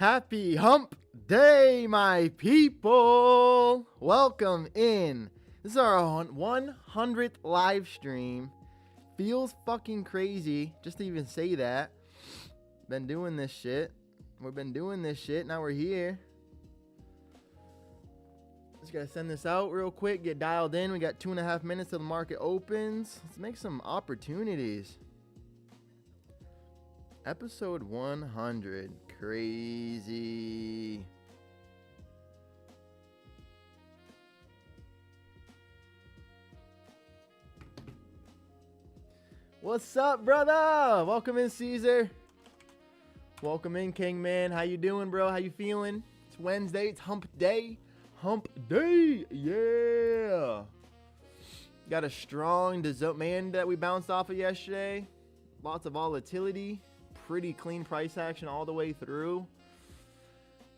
Happy hump day, my people. Welcome in. This is our 100th live stream. Feels fucking crazy just to even say that. Been doing this shit. We've been doing this shit. Now we're here. Just gotta send this out real quick. Get dialed in. We got 2.5 minutes till the market opens. Let's make some opportunities. Episode 100. Crazy. What's up, brother? Welcome in, Caesar. Welcome in, King Man. How you doing, bro? How you feeling? It's Wednesday. It's hump day. Hump day. Yeah. Got a strong demand that we bounced off of yesterday. Lots of volatility. Pretty clean price action all the way through.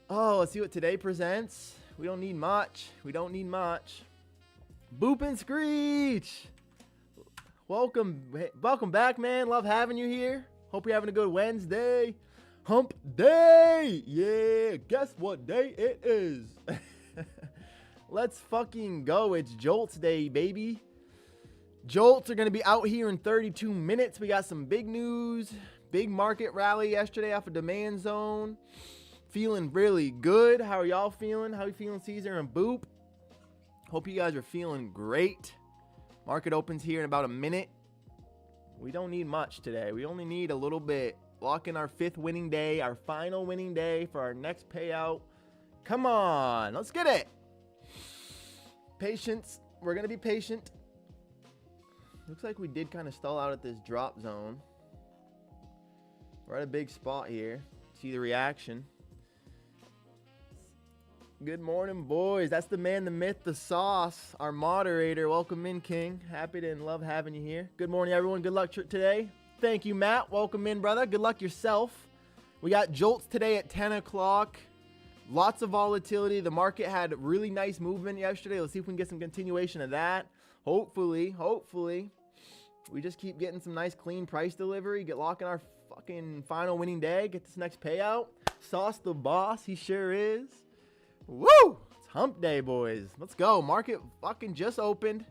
Oh, let's see what today presents. We don't need much. Boop and Screech. Welcome back, man. Love having you here. Hope you're having a good Wednesday. Hump day. Yeah, guess what day it is? Let's fucking go. It's JOLTS day, baby. JOLTS are going to be out here in 32 minutes. We got some big news. Big market rally yesterday off of demand zone. Feeling really good. How are y'all feeling? How are you feeling, Caesar and Boop? Hope you guys are feeling great. Market opens here in about a minute. We don't need much today. We only need a little bit. Lock in our 5th winning day, our final winning day for our next payout. Come on, let's get it. Patience. We're going to be patient. Looks like we did kind of stall out at this drop zone. We're at a big spot here. See the reaction. Good morning, boys. That's the man, the myth, the sauce, our moderator. Welcome in, King. Happy to and love having you here. Good morning, everyone. Good luck today. Thank you, Matt. Welcome in, brother. Good luck yourself. We got JOLTS today at 10 o'clock. Lots of volatility. The market had really nice movement yesterday. Let's see if we can get some continuation of that. Hopefully. We just keep getting some nice clean price delivery. Get locking our fucking final winning day. Get this next payout. Sauce the boss. He sure is. Woo! It's hump day, boys. Let's go. Market fucking just opened.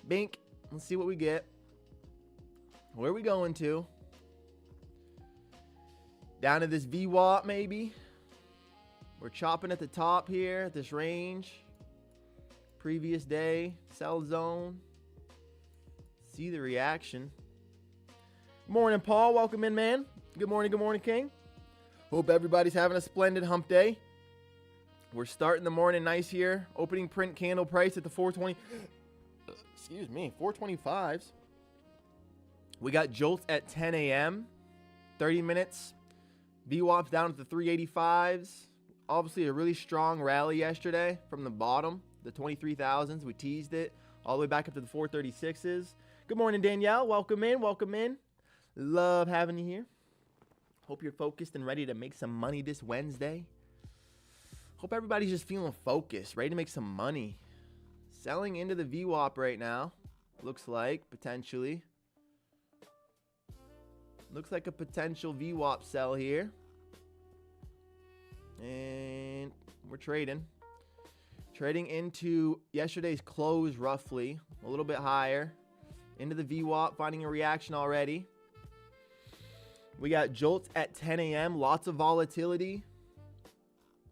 Bink. Let's see what we get. Where are we going to? Down to this VWAP maybe. We're chopping at the top here at this range. Previous day. Sell zone. See the reaction. Morning, Paul. Welcome in, man. Good morning, King. Hope everybody's having a splendid hump day. We're starting the morning nice here. Opening print candle price at the 420. Excuse me, 425s. We got JOLTS at 10 a.m. 30 minutes. VWAP's down at the 385s. Obviously a really strong rally yesterday from the bottom. The 23,000s. We teased it all the way back up to the 436s. Good morning, Danielle. Welcome in. Love having you here. Hope you're focused and ready to make some money this Wednesday. Hope everybody's just feeling focused, ready to make some money. Selling into the VWAP right now. Looks like, potentially. Looks like a potential VWAP sell here. And we're trading. Trading into yesterday's close roughly. A little bit higher. Into the VWAP, finding a reaction already. We got JOLTS at 10 a.m. Lots of volatility.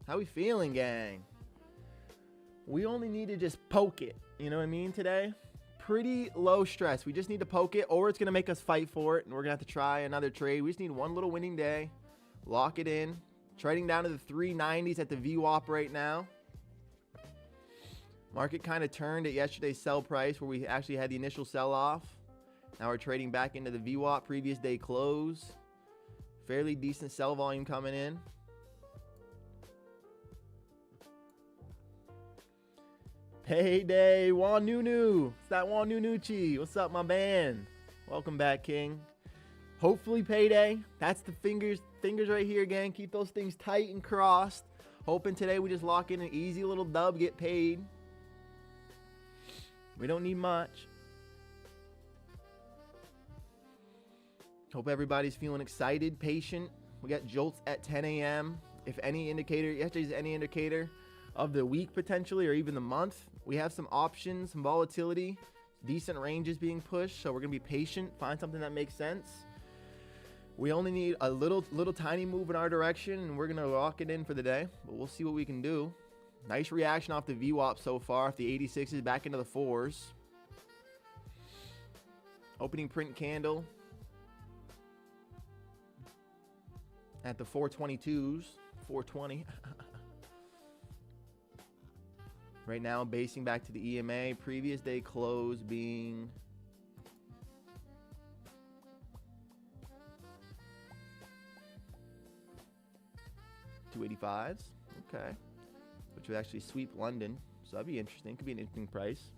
How we feeling, gang? We only need to just poke it. You know what I mean today? Pretty low stress. We just need to poke it or it's going to make us fight for it. And we're going to have to try another trade. We just need one little winning day. Lock it in. Trading down to the 390s at the VWAP right now. Market kind of turned at yesterday's sell price where we actually had the initial sell-off. Now we're trading back into the VWAP previous day close. Fairly decent sell volume coming in. Payday, Wanunu. It's that Wanunuchi. What's up, my man? Welcome back, King. Hopefully payday. That's the fingers right here, gang. Keep those things tight and crossed. Hoping today we just lock in an easy little dub, get paid. We don't need much. Hope everybody's feeling excited, patient. We got JOLTS at 10 a.m. if any indicator, yesterday's any indicator of the week potentially, or even the month. We have some options, some volatility, decent ranges being pushed. So we're going to be patient, find something that makes sense. We only need a little tiny move in our direction, and we're going to lock it in for the day. But we'll see what we can do. Nice reaction off the VWAP so far. If the 86 is back into the 4s. Opening print candle at the 422s. 420. Right now, basing back to the EMA. Previous day close being... $285s. Okay. Which would actually sweep London. So that'd be interesting. Could be an interesting price.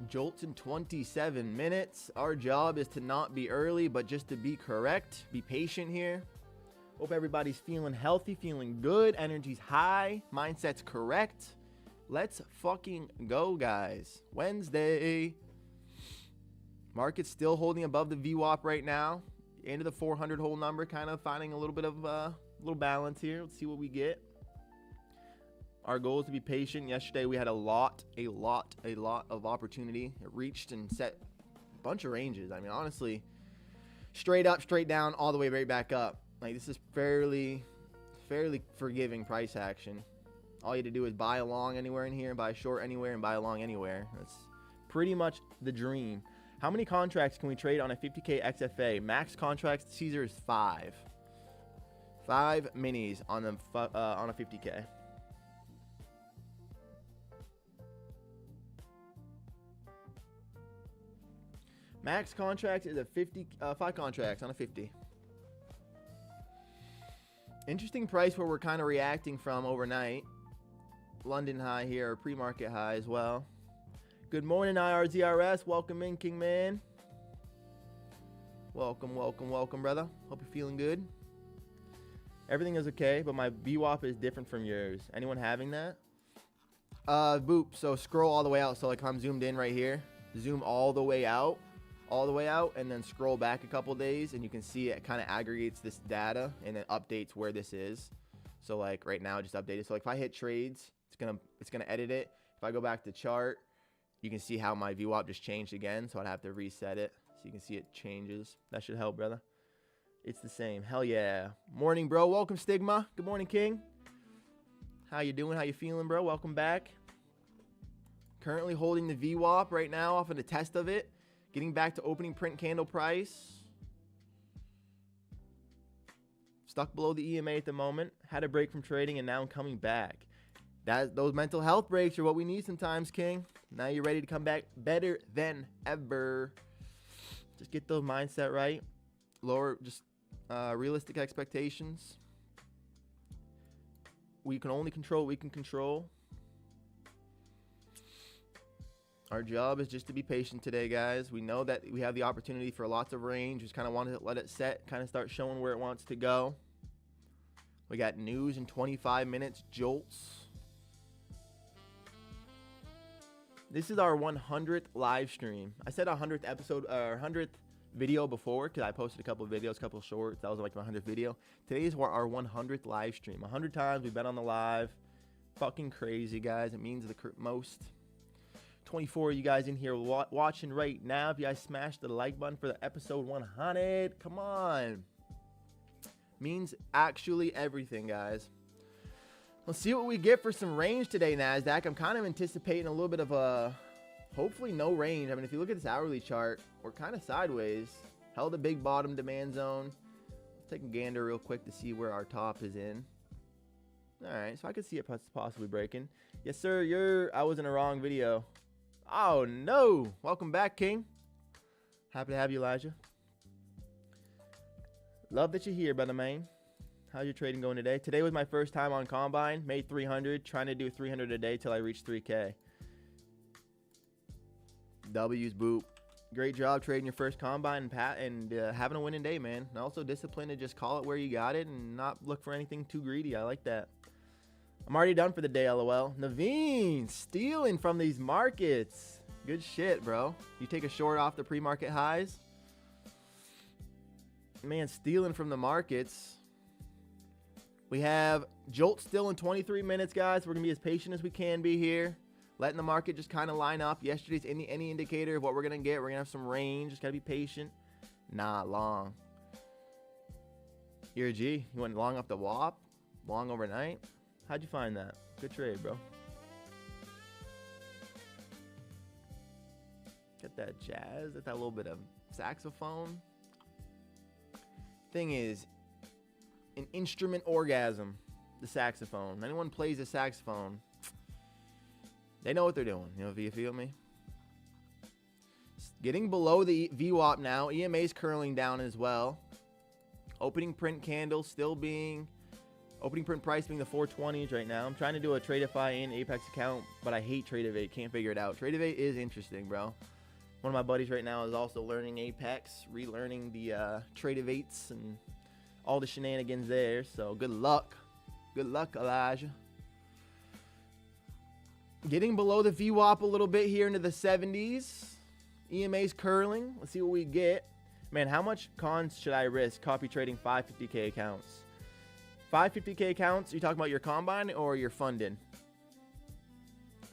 JOLTS in 27 minutes. Our job is to not be early, but just to be correct. Be patient here. Hope everybody's feeling healthy, feeling good. Energy's high. Mindset's correct. Let's fucking go, guys. Wednesday. Market's still holding above the VWAP right now. Into the 400 whole number, kind of finding a little bit of little balance here. Let's see what we get. Our goal is to be patient. Yesterday we had a lot of opportunity. It reached and set a bunch of ranges. I mean, honestly, straight up, straight down, all the way right back up. Like, this is fairly forgiving price action. All you have to do is buy a long anywhere in here, buy a short anywhere, and buy a long anywhere. That's pretty much the dream. How many contracts can we trade on a 50K XFA? Max contracts, Caesar is 5. 5 minis on a 50K. Max contract is a 5 contracts on a 50. Interesting price where we're kind of reacting from overnight. London high here, or pre-market high as well. Good morning, IRZRS. Welcome in, Kingman. Welcome, brother. Hope you're feeling good. Everything is okay, but my VWAP is different from yours. Anyone having that? Boop. So scroll all the way out. So like if I'm zoomed in right here, zoom all the way out, and then scroll back a couple days, and you can see it kind of aggregates this data and it updates where this is. So like right now, just update it. So like if I hit trades, it's gonna edit it. If I go back to chart, you can see how my VWAP just changed again, so I'd have to reset it so you can see it changes. That should help, brother. It's the same. Hell yeah. Morning, bro. Welcome, Stigma. Good morning, King. How you doing? How you feeling, bro? Welcome back. Currently holding the VWAP right now off of the test of it. Getting back to opening print candle price. Stuck below the EMA at the moment. Had a break from trading, and now I'm coming back. Those mental health breaks are what we need sometimes, King. Now you're ready to come back better than ever. Just get those mindset right. Lower, just realistic expectations. We can only control what we can control. Our job is just to be patient today, guys. We know that we have the opportunity for lots of range. Just kind of want to let it set, kind of start showing where it wants to go. We got news in 25 minutes, JOLTS. This is our 100th live stream. I said 100th episode, or 100th video before, because I posted a couple of videos, a couple of shorts. That was like my 100th video. Today is our 100th live stream. 100 times we've been on the live. Fucking crazy, guys. It means the most. 24 of you guys in here watching right now. If you guys smash the like button for the episode 100, come on. Means actually everything, guys. Let's see what we get for some range today, NASDAQ. I'm kind of anticipating a little bit of a, hopefully no range. I mean, if you look at this hourly chart, we're kind of sideways. Held a big bottom demand zone. Let's take a gander real quick to see where our top is in. All right, so I could see it possibly breaking. Yes, sir, I was in a wrong video. Oh, no. Welcome back, King. Happy to have you, Elijah. Love that you're here, brother man. How's your trading going today? Today was my first time on Combine. Made 300. Trying to do 300 a day till I reach 3K. W's, boop. Great job trading your first Combine and having a winning day, man. And also discipline to just call it where you got it and not look for anything too greedy. I like that. I'm already done for the day, LOL. Naveen, stealing from these markets. Good shit, bro. You take a short off the pre-market highs. Man, stealing from the markets. We have JOLTS still in 23 minutes, guys. We're going to be as patient as we can be here. Letting the market just kind of line up. Yesterday's any indicator of what we're going to get. We're going to have some range. Just got to be patient. Not long. You're a G. You went long off the WAP? Long overnight? How'd you find that? Good trade, bro. Get that jazz. Get that little bit of saxophone. Thing is, an instrument orgasm, the saxophone. Anyone plays the saxophone, they know what they're doing. You know, if you feel me? Getting below the VWAP now. EMA's curling down as well. Opening print candle still being, opening print price being the 420s right now. I'm trying to do a TradeFi in Apex account, but I hate TradeFi. Can't figure it out. TradeFi is interesting, bro. One of my buddies right now is also learning Apex, relearning the TradeFi's and all the shenanigans there. So good luck. Good luck, Elijah. Getting below the VWAP a little bit here into the 70s. EMA's curling. Let's see what we get. Man, how much cons should I risk copy trading 550K accounts? 550K accounts, you talking about your combine or your funded?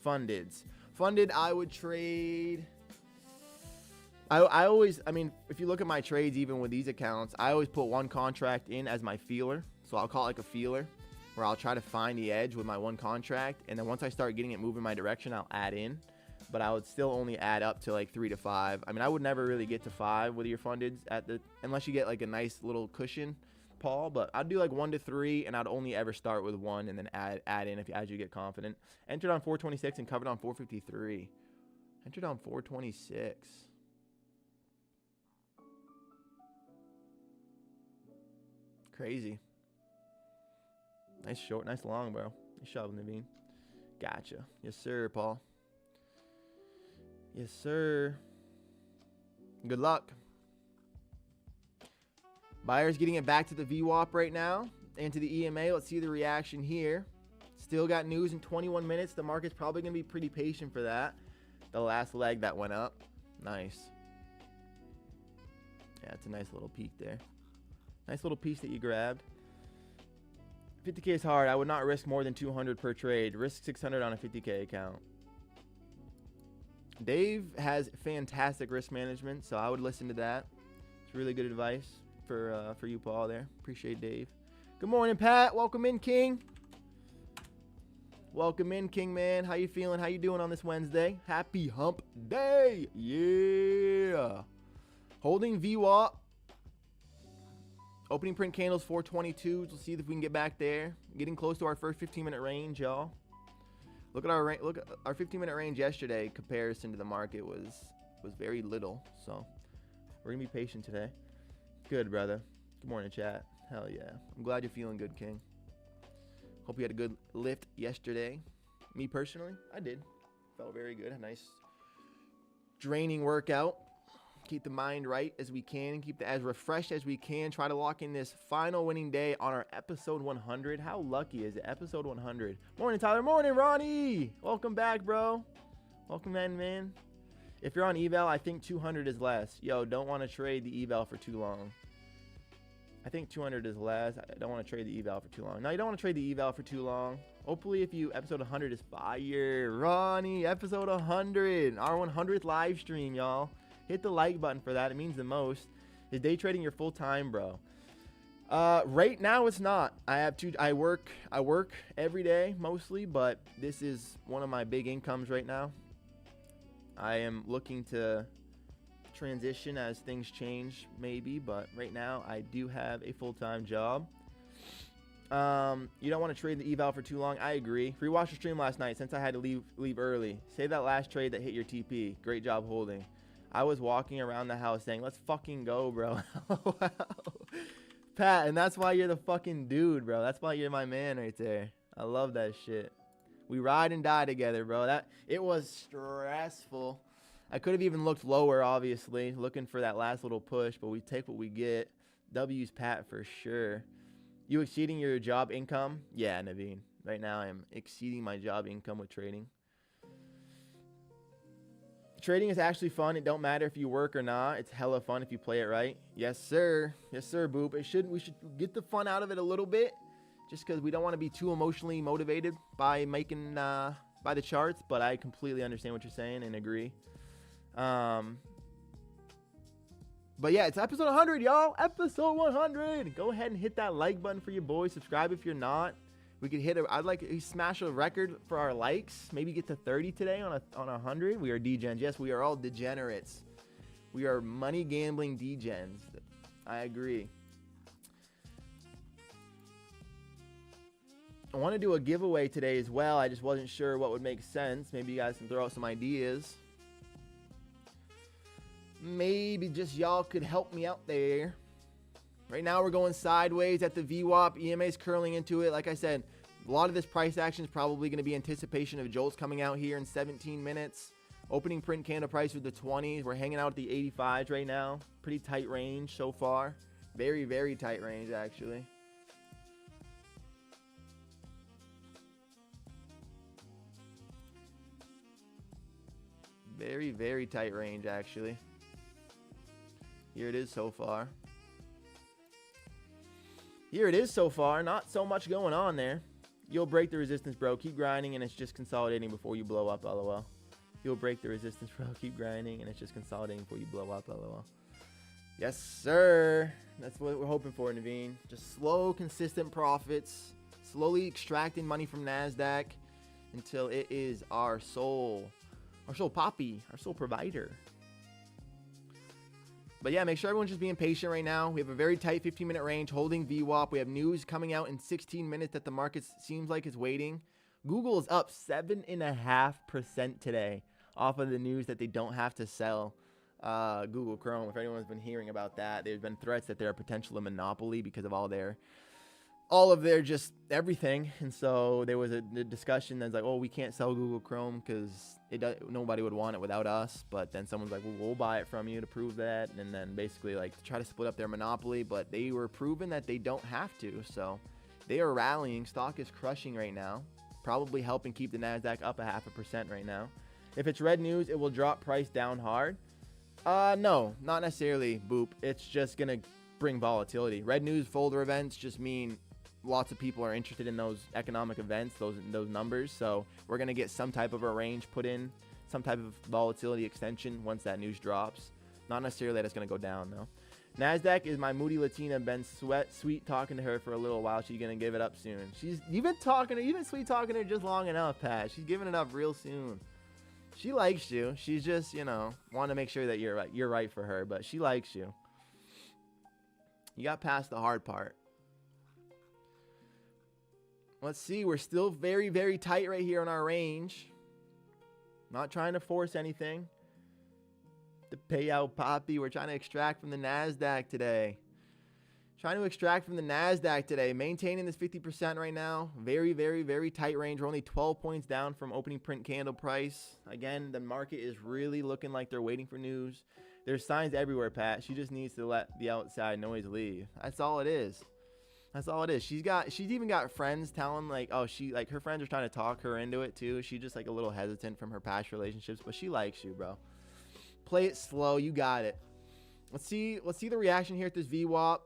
Fundeds. Funded, I would trade. I mean, if you look at my trades, even with these accounts, I always put one contract in as my feeler. So I'll call it like a feeler, where I'll try to find the edge with my one contract. And then once I start getting it moving my direction, I'll add in. But I would still only add up to like 3 to 5. I mean, I would never really get to 5 with your fundeds unless you get like a nice little cushion, Paul. But I'd do like 1 to 3, and I'd only ever start with 1 and then add in as you get confident. Entered on 426 and covered on 453. Entered on 426. Crazy. Nice short, nice long, bro. Nice shot, Naveen. Gotcha. Yes, sir, Paul. Yes, sir. Good luck. Buyers getting it back to the VWAP right now and to the EMA. Let's see the reaction here. Still got news in 21 minutes. The market's probably going to be pretty patient for that. The last leg that went up. Nice. Yeah, it's a nice little peak there. Nice little piece that you grabbed. 50K is hard. I would not risk more than 200 per trade. Risk 600 on a 50K account. Dave has fantastic risk management, so I would listen to that. It's really good advice for you, Paul, there. Appreciate Dave. Good morning, Pat. Welcome in, King. Welcome in, King, man. How you feeling? How you doing on this Wednesday? Happy hump day. Yeah. Holding VWAP. Opening print candles 422. We'll see if we can get back there. Getting close to our first 15-minute range, y'all. Look at our 15-minute range yesterday. Comparison to the market was very little. So we're gonna be patient today. Good, brother. Good morning, chat. Hell yeah. I'm glad you're feeling good, King. Hope you had a good lift yesterday. Me personally, I did. Felt very good. A nice draining workout. Keep the mind right as we can. Keep it as refreshed as we can. Try to lock in this final winning day on our episode 100. How lucky is it? Episode 100. Morning, Tyler. Morning, Ronnie. Welcome back, bro. Welcome, man. If you're on eval, I think 200 is less. Yo, don't want to trade the eval for too long. I think 200 is less. I don't want to trade the eval for too long. No, you don't want to trade the eval for too long. Hopefully, if you episode 100 is fire. Ronnie, episode 100. Our 100th live stream, y'all. Hit the like button for that. It means the most. Is day trading your full time, bro? Right now it's not. I work every day mostly, but this is one of my big incomes right now. I am looking to transition as things change maybe, but right now I do have a full-time job. You don't want to trade the eval for too long. I agree. Rewatched the stream last night since I had to leave early. Save that last trade that hit your TP. Great job holding. I was walking around the house saying, let's fucking go, bro. Wow. Pat, and that's why you're the fucking dude, bro. That's why you're my man right there. I love that shit. We ride and die together, bro. It was stressful. I could have even looked lower, obviously, looking for that last little push, but we take what we get. W's Pat for sure. You exceeding your job income? Yeah, Naveen. Right now I am exceeding my job income with trading. Trading is actually fun. It don't matter if you work or not. It's hella fun if you play it right. Yes, sir. Yes, sir, Boop. We should get the fun out of it a little bit. just because we don't want to be too emotionally motivated by making by the charts, but I completely understand what you're saying and agree. But yeah, it's episode 100, y'all. Episode 100. Go ahead and hit that like button for your boys. Subscribe if you're not. We could I'd like to smash a record for our likes. Maybe get to 30 today on 100. We are degens. Yes, we are all degenerates. We are money gambling degens. I agree. I want to do a giveaway today as well. I just wasn't sure what would make sense. Maybe you guys can throw out some ideas. Maybe just y'all could help me out there. Right now we're going sideways at the VWAP. EMA is curling into it. Like I said, a lot of this price action is probably going to be anticipation of JOLTS coming out here in 17 minutes. Opening print candle price with the 20s. We're hanging out at the 85s right now. Pretty tight range so far. Very, very tight range actually. Very, very tight range actually. Here it is so far. Here it is so far. Not so much going on there. You'll break the resistance, bro. Keep grinding, and it's just consolidating before you blow up, lol. You'll break the resistance, bro. Keep grinding, and it's just consolidating before you blow up, lol. Yes, sir. That's what we're hoping for, Naveen. Just slow, consistent profits. Slowly extracting money from NASDAQ until it is our sole poppy, our sole provider. But yeah, make sure everyone's just being patient right now. We have a very tight 15-minute range holding VWAP. We have news coming out in 16 minutes that the market seems like is waiting. Google is up 7.5% today off of the news that they don't have to sell Google Chrome. If anyone's been hearing about that, there's been threats that they're a potential monopoly because of all of their just everything. And so there was a discussion that's like, oh, we can't sell Google Chrome because nobody would want it without us. But then someone's like, well, we'll buy it from you to prove that. And then basically like to try to split up their monopoly, but they were proven that they don't have to. So they are rallying. Stock is crushing right now, probably helping keep the NASDAQ up 0.5% right now. If it's red news, it will drop price down hard. No, not necessarily, Boop. It's just going to bring volatility. Red news folder events just mean lots of people are interested in those economic events, those numbers. So we're going to get some type of a range put in, some type of volatility extension once that news drops. Not necessarily that it's going to go down, though. NASDAQ is my moody Latina. Been sweet talking to her for a little while. She's going to give it up soon. You've been sweet talking to her just long enough, Pat. She's giving it up real soon. She likes you. She's just, want to make sure that you're right for her, but she likes you. You got past the hard part. Let's see. We're still very, very tight right here on our range. Not trying to force anything. The payout poppy. We're trying to extract from the NASDAQ today. Maintaining this 50% right now. Very, very, very tight range. We're only 12 points down from opening print candle price. Again, the market is really looking like they're waiting for news. There's signs everywhere, Pat. She just needs to let the outside noise leave. That's all it is. She's even got friends telling her friends are trying to talk her into it too. She's just like a little hesitant from her past relationships, but she likes you, bro. Play it slow. You got it. Let's see the reaction here at this VWAP.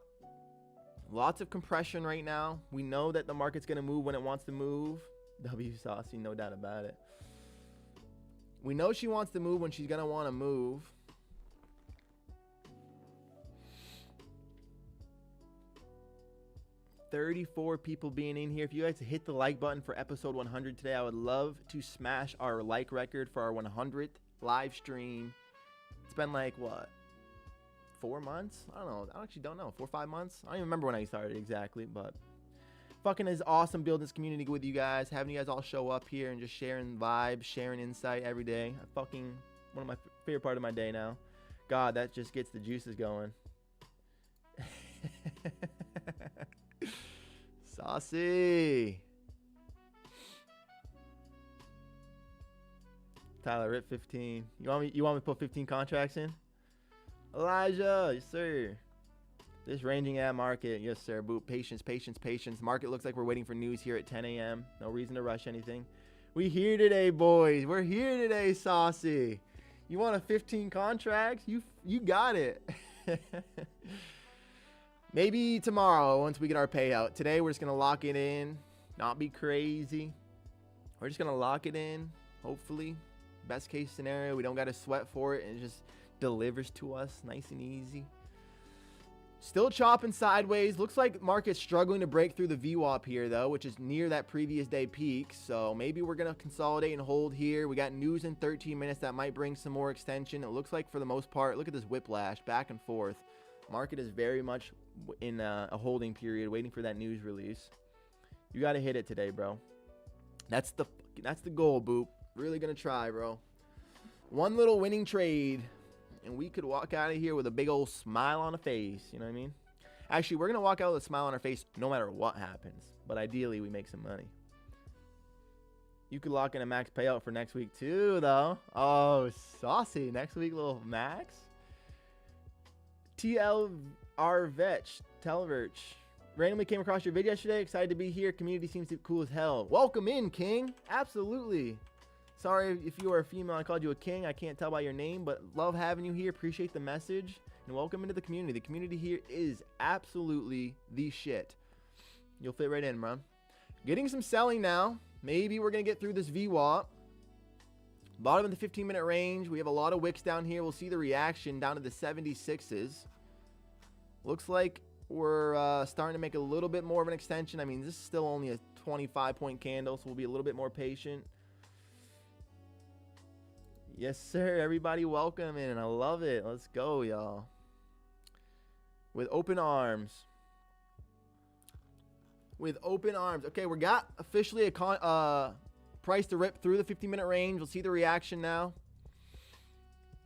Lots of compression right now. We know that the market's going to move when it wants to move. W Saucy, no doubt about it. We know she wants to move when she's going to want to move. $34 people being in here. If you guys hit the like button for episode 100 today, I would love to smash our like record for our 100th live stream. It's been like, what, 4 months? I don't know. I actually don't know. 4 or 5 months? I don't even remember when I started exactly, but fucking is awesome building this community with you guys, having you guys all show up here and just sharing vibes, sharing insight every day. One of my favorite part of my day now. God, that just gets the juices going. Saucy. Tyler, rip 15. You want me to put 15 contracts in? Elijah, yes sir. This ranging ad market, yes sir. Boop. Patience. Market looks like we're waiting for news here at 10 a.m. No reason to rush anything. We here today, boys. We're here today, Saucy. You want a 15 contracts? You got it. Maybe tomorrow once we get our payout. Today we're just going to lock it in, not be crazy. We're just going to lock it in, hopefully. Best case scenario, we don't got to sweat for it and it just delivers to us nice and easy. Still chopping sideways. Looks like market's struggling to break through the VWAP here though, which is near that previous day peak. So maybe we're going to consolidate and hold here. We got news in 13 minutes that might bring some more extension. It looks like for the most part, look at this whiplash back and forth. Market is very much in a holding period, waiting for that news release. You got to hit it today, bro. That's the goal, Boop. Really going to try, bro. One little winning trade, and we could walk out of here with a big old smile on the face. You know what I mean? Actually, we're going to walk out with a smile on our face no matter what happens. But ideally, we make some money. You could lock in a max payout for next week, too, though. Oh, saucy. Next week, little max. Telverch. Randomly came across your video yesterday. Excited to be here. Community seems to be cool as hell. Welcome in, King. Absolutely. Sorry if you are a female, I called you a king. I can't tell by your name, but love having you here. Appreciate the message. And welcome into the community. The community here is absolutely the shit. You'll fit right in, bro. Getting some selling now. Maybe we're going to get through this VWAP. Bottom of the 15-minute range. We have a lot of wicks down here. We'll see the reaction down to the 76s. Looks like we're starting to make a little bit more of an extension. I mean, this is still only a 25-point candle, so we'll be a little bit more patient. Yes, sir. Everybody welcome in. I love it. Let's go, y'all. With open arms. With open arms. Okay, we got officially a price to rip through the 15-minute range. We'll see the reaction now.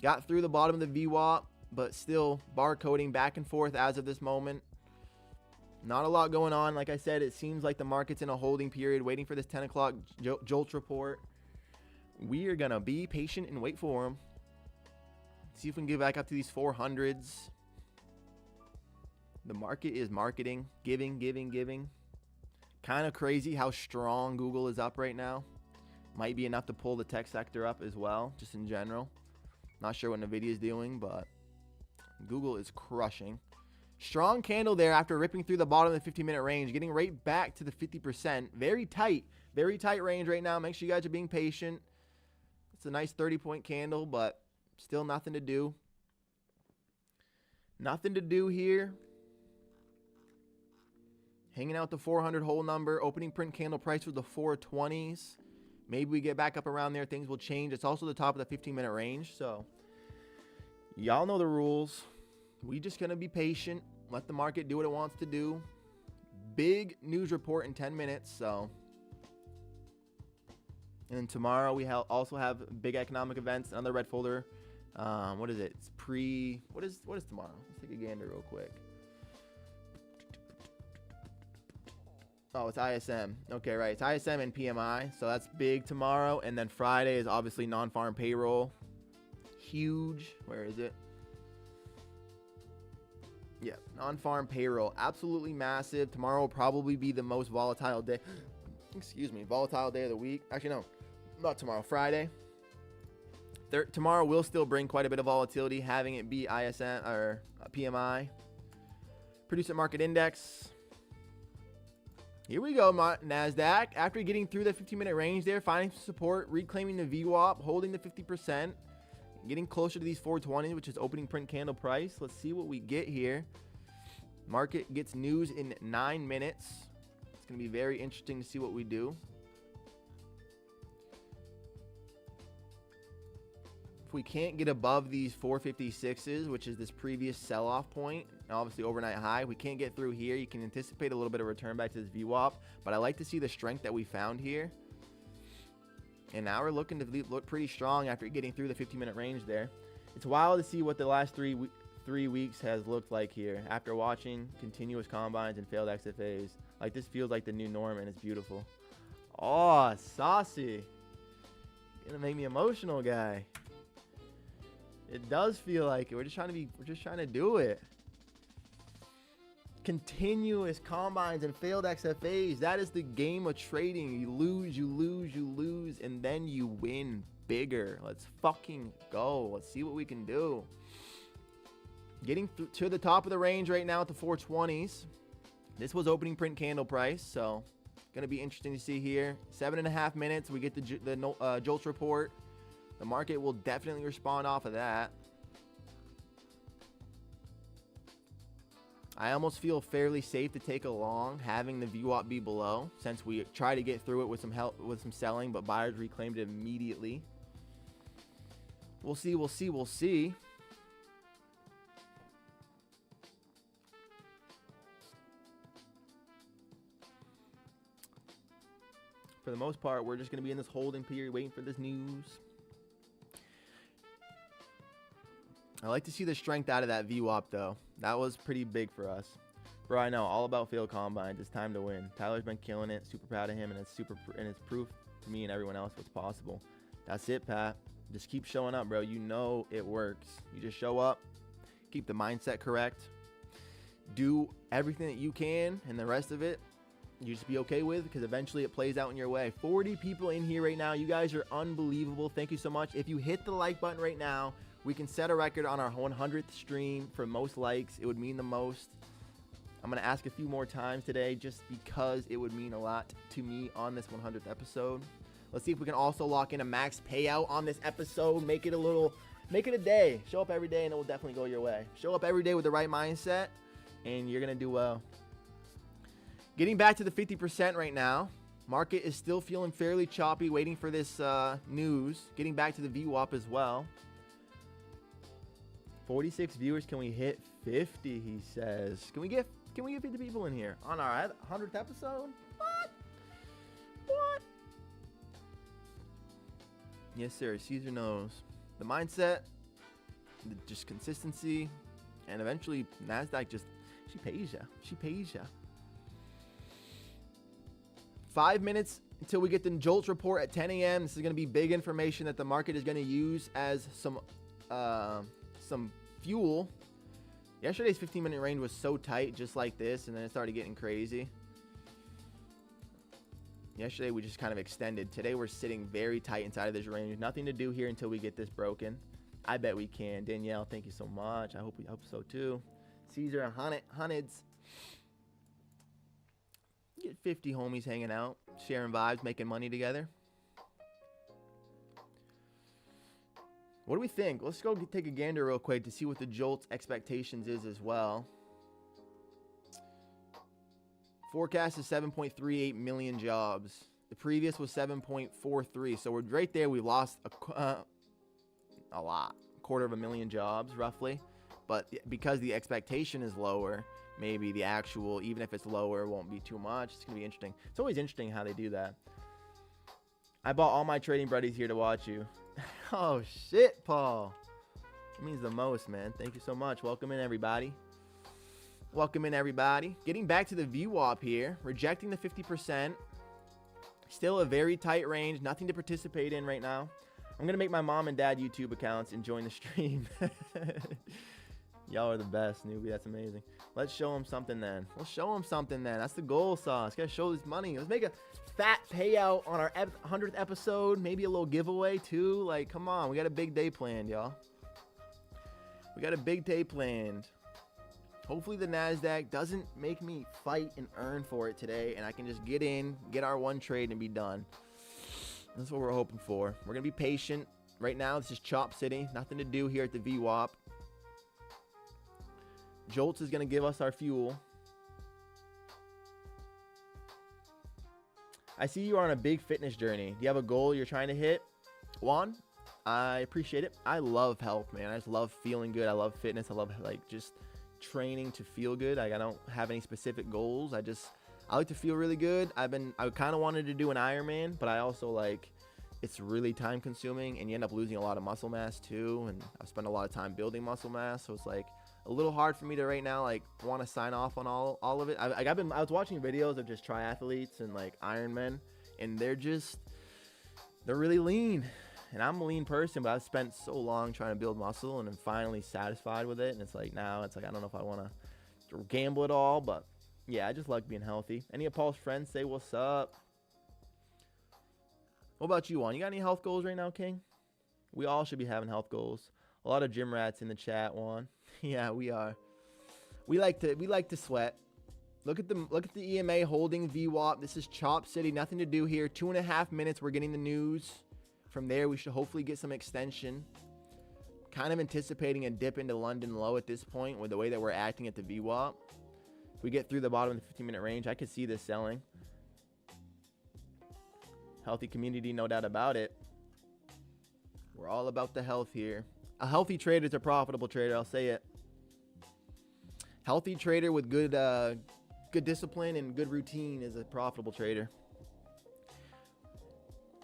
Got through the bottom of the VWAP, but still barcoding back and forth as of this moment. Not a lot going on. Like I said, it seems like the market's in a holding period, waiting for this 10 o'clock JOLTS report. We are going to be patient and wait for them. See if we can get back up to these 400s. The market is marketing, giving. Kind of crazy how strong Google is up right now. Might be enough to pull the tech sector up as well, just in general. Not sure what NVIDIA is doing, but Google is crushing. Strong candle there after ripping through the bottom of the 15-minute range, getting right back to the 50%. Very tight range right now. Make sure you guys are being patient. It's a nice 30-point candle, but still nothing to do. Nothing to do here. Hanging out the 400 whole number. Opening print candle price was the 420s. Maybe we get back up around there. Things will change. It's also the top of the 15-minute range. So y'all know the rules. We just going to be patient. Let the market do what it wants to do. Big news report in 10 minutes. So... And then tomorrow we also have big economic events. Another red folder. What is it? It's what is tomorrow? Let's take a gander real quick. Oh, it's ISM. Okay, right. It's ISM and PMI. So that's big tomorrow. And then Friday is obviously non-farm payroll. Huge. Where is it? Yeah, non-farm payroll. Absolutely massive. Tomorrow will probably be the most volatile day. Excuse me. Volatile day of the week. Actually, no. Not tomorrow, Friday. Tomorrow will still bring quite a bit of volatility, having it be ISM or PMI. Producer market index. Here we go, NASDAQ. After getting through the 15-minute range there, finding support, reclaiming the VWAP, holding the 50%, getting closer to these 420, which is opening print candle price. Let's see what we get here. Market gets news in 9 minutes. It's going to be very interesting to see what we do. If we can't get above these 456s, which is this previous sell-off point, and obviously overnight high, we can't get through here. You can anticipate a little bit of return back to this VWAP, but I like to see the strength that we found here. And now we're looking to look pretty strong after getting through the 15-minute range there. It's wild to see what the last three weeks has looked like here after watching continuous combines and failed XFAs. Like, this feels like the new norm, and it's beautiful. Oh, saucy. Gonna make me emotional, guy. It does feel like it. We're just trying to do it. Continuous combines and failed XFAs. That is the game of trading. You lose, and then you win bigger. Let's fucking go. Let's see what we can do. Getting to the top of the range right now at the 420s. This was opening print candle price, so going to be interesting to see here. 7.5 minutes, we get the JOLTS report. The market will definitely respond off of that. I almost feel fairly safe to take a long, having the VWAP be below, since we try to get through it with some help, with some selling, but buyers reclaimed it immediately. We'll see, we'll see, we'll see. For the most part, we're just going to be in this holding period, waiting for this news. I like to see the strength out of that VWAP, though. That was pretty big for us. Bro, I know, all about field combines. It's time to win. Tyler's been killing it. Super proud of him, and it's proof to me and everyone else what's possible. That's it, Pat. Just keep showing up, bro. You know it works. You just show up, keep the mindset correct, do everything that you can, and the rest of it, you just be okay with, because eventually it plays out in your way. 40 people in here right now. You guys are unbelievable. Thank you so much. If you hit the like button right now, we can set a record on our 100th stream for most likes. It would mean the most. I'm going to ask a few more times today just because it would mean a lot to me on this 100th episode. Let's see if we can also lock in a max payout on this episode. Make it a day. Show up every day and it will definitely go your way. Show up every day with the right mindset and you're going to do well. Getting back to the 50% right now. Market is still feeling fairly choppy, waiting for this news. Getting back to the VWAP as well. 46 viewers. Can we hit 50? He says. Can we get 50 people in here on our 100th episode? What? Yes, sir. Caesar knows. The mindset, just consistency, and eventually NASDAQ just, she pays ya. She pays ya. 5 minutes until we get the JOLTS report at 10 a.m. This is going to be big information that the market is going to use as some fuel. Yesterday's 15-minute range was so tight, just like this, and then it started getting crazy. Yesterday we just kind of extended. Today we're sitting very tight inside of this range. Nothing to do here until we get this broken. I bet we can. Danielle, thank you so much. I hope so too. Caesar and Hunneds. Get 50 homies hanging out, sharing vibes, making money together. What do we think? Let's go take a gander real quick to see what the JOLTS expectations is as well. Forecast is 7.38 million jobs. The previous was 7.43. So we're right there. We lost a lot. 250,000 jobs roughly. But because the expectation is lower, maybe the actual, even if it's lower, won't be too much. It's going to be interesting. It's always interesting how they do that. I bought all my trading buddies here to watch you. Oh, shit, Paul. It means the most, man. Thank you so much. Welcome in, everybody. Welcome in, everybody. Getting back to the VWAP here. Rejecting the 50%. Still a very tight range. Nothing to participate in right now. I'm going to make my mom and dad YouTube accounts and join the stream. Y'all are the best, newbie. That's amazing. Let's show them something then. Let's show them something then. That's the goal, Sauce. Gotta show this money. Let's make a fat payout on our 100th episode. Maybe a little giveaway too. Like, come on. We got a big day planned, y'all. We got a big day planned. Hopefully the NASDAQ doesn't make me fight and earn for it today, and I can just get in, get our one trade, and be done. That's what we're hoping for. We're going to be patient. Right now, this is Chop City. Nothing to do here at the VWAP. JOLTS is going to give us our fuel. I see you are on a big fitness journey. Do you have a goal you're trying to hit? Juan, I appreciate it. I love health, man. I just love feeling good. I love fitness. I love like just training to feel good. Like I don't have any specific goals. I like to feel really good. I kind of wanted to do an Ironman, but I also like it's really time consuming and you end up losing a lot of muscle mass too. And I've spent a lot of time building muscle mass. So it's like a little hard for me to right now like want to sign off on all of it. I was watching videos of just triathletes and like Ironmen, and they're really lean. And I'm a lean person, but I've spent so long trying to build muscle and I'm finally satisfied with it. And it's like now it's like I don't know if I want to gamble at all, but yeah, I just like being healthy. Any of Paul's friends say what's up? What about you, Juan? You got any health goals right now, King? We all should be having health goals. A lot of gym rats in the chat, Juan. Yeah, we are. We like to sweat. Look at the EMA holding VWAP. This is Chop City. Nothing to do here. 2.5 minutes. We're getting the news. From there, we should hopefully get some extension. Kind of anticipating a dip into London low at this point with the way that we're acting at the VWAP. If we get through the bottom of the 15-minute range, I could see this selling. Healthy community, no doubt about it. We're all about the health here. A healthy trader is a profitable trader. I'll say it. Healthy trader with good discipline and good routine is a profitable trader.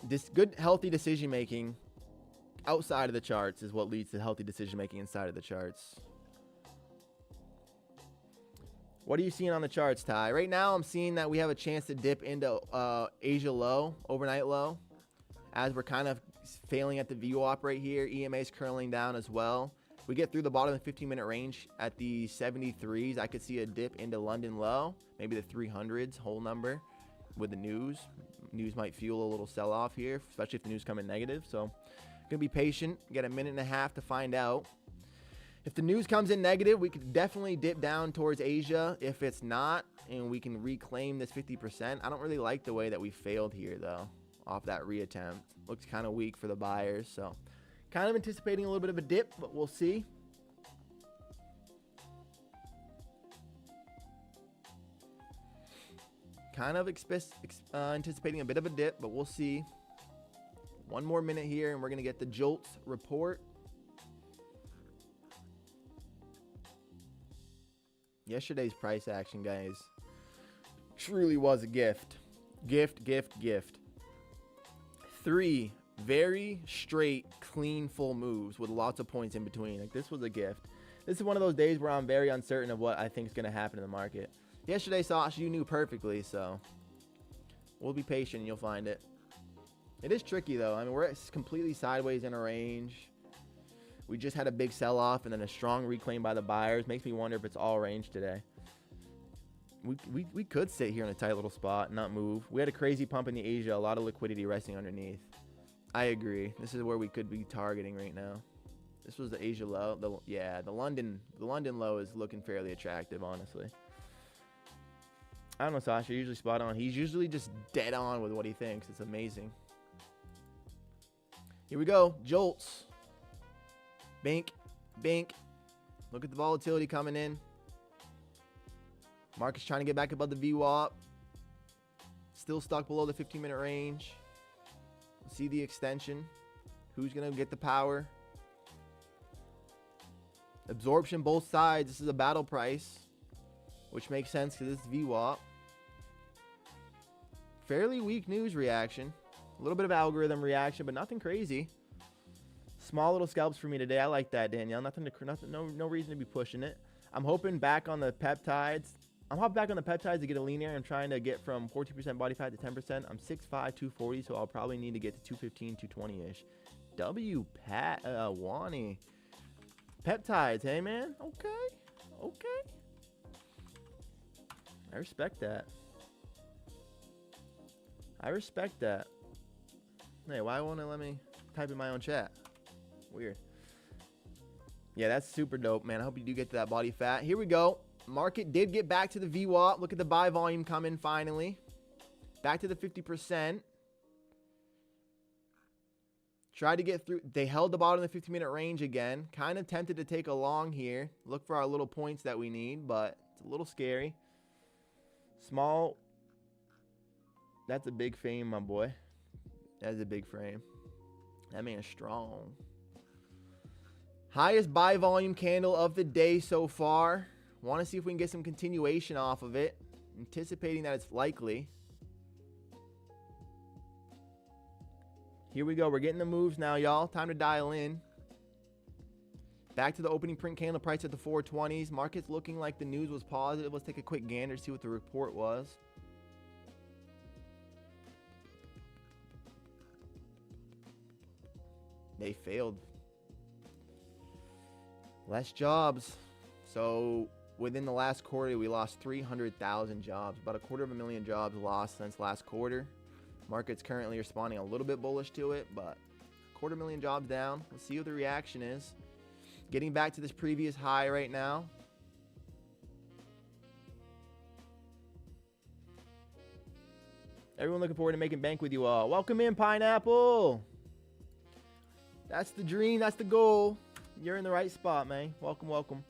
This good, healthy decision making outside of the charts is what leads to healthy decision making inside of the charts. What are you seeing on the charts, Ty? Right now, I'm seeing that we have a chance to dip into Asia low, overnight low, as we're kind of failing at the VWAP right here. EMA is curling down as well. If we get through the bottom of the 15-minute range at the 73s, I could see a dip into London low, maybe the 300s, whole number, with the news. News might fuel a little sell-off here, especially if the news come in negative. So, gonna be patient. Get a minute and a half to find out. If the news comes in negative, we could definitely dip down towards Asia. If it's not, and we can reclaim this 50%, I don't really like the way that we failed here, though, off that reattempt. Looks kind of weak for the buyers, so kind of anticipating a little bit of a dip, but we'll see. Kind of anticipating a bit of a dip, but we'll see. One more minute here, and we're going to get the JOLTS report. Yesterday's price action, guys, truly was a gift. Gift. 3 very straight, clean, full moves with lots of points in between. Like, this was a gift. This is one of those days where I'm very uncertain of what I think is going to happen in the market. Yesterday, Sasha, you knew perfectly, so we'll be patient and you'll find it. It is tricky, though. I mean, we're completely sideways in a range. We just had a big sell-off and then a strong reclaim by the buyers. Makes me wonder if it's all range today. We could sit here in a tight little spot and not move. We had a crazy pump in the Asia, a lot of liquidity resting underneath. I agree. This is where we could be targeting right now. This was the Asia low. The London low is looking fairly attractive, honestly. I don't know, Sasha. You're usually spot on. He's usually just dead on with what he thinks. It's amazing. Here we go. JOLTS. Bink. Look at the volatility coming in. Market's trying to get back above the VWAP. Still stuck below the 15-minute range. See the extension. Who's going to get the power? Absorption both sides. This is a battle price, which makes sense because this is VWAP. Fairly weak news reaction. A little bit of algorithm reaction, but nothing crazy. Small little scalps for me today. I like that, Danielle. No reason to be pushing it. I'm hoping back on the peptides. I'm hopping back on the peptides to get a linear. I'm trying to get from 14% body fat to 10%. I'm 6'5", 240, so I'll probably need to get to 215, 220-ish. Wani. Peptides, hey, man? Okay. I respect that. Hey, why won't it let me type in my own chat? Weird. Yeah, that's super dope, man. I hope you do get to that body fat. Here we go. Market did get back to the VWAP. Look at the buy volume come in finally. Back to the 50%. Tried to get through. They held the bottom of the 15-minute range again. Kind of tempted to take a long here. Look for our little points that we need, but it's a little scary. Small. That's a big frame, my boy. That's a big frame. That man is strong. Highest buy volume candle of the day so far. Want to see if we can get some continuation off of it. Anticipating that it's likely. Here we go. We're getting the moves now, y'all. Time to dial in. Back to the opening print candle price at the 420s. Market's looking like the news was positive. Let's take a quick gander to see what the report was. They failed. Less jobs. So within the last quarter, we lost 300,000 jobs. About 250,000 jobs lost since last quarter. Market's currently responding a little bit bullish to it, but 250,000 jobs down. Let's see what the reaction is. Getting back to this previous high right now. Everyone looking forward to making bank with you all. Welcome in, Pineapple. That's the dream. That's the goal. You're in the right spot, man. Welcome, welcome.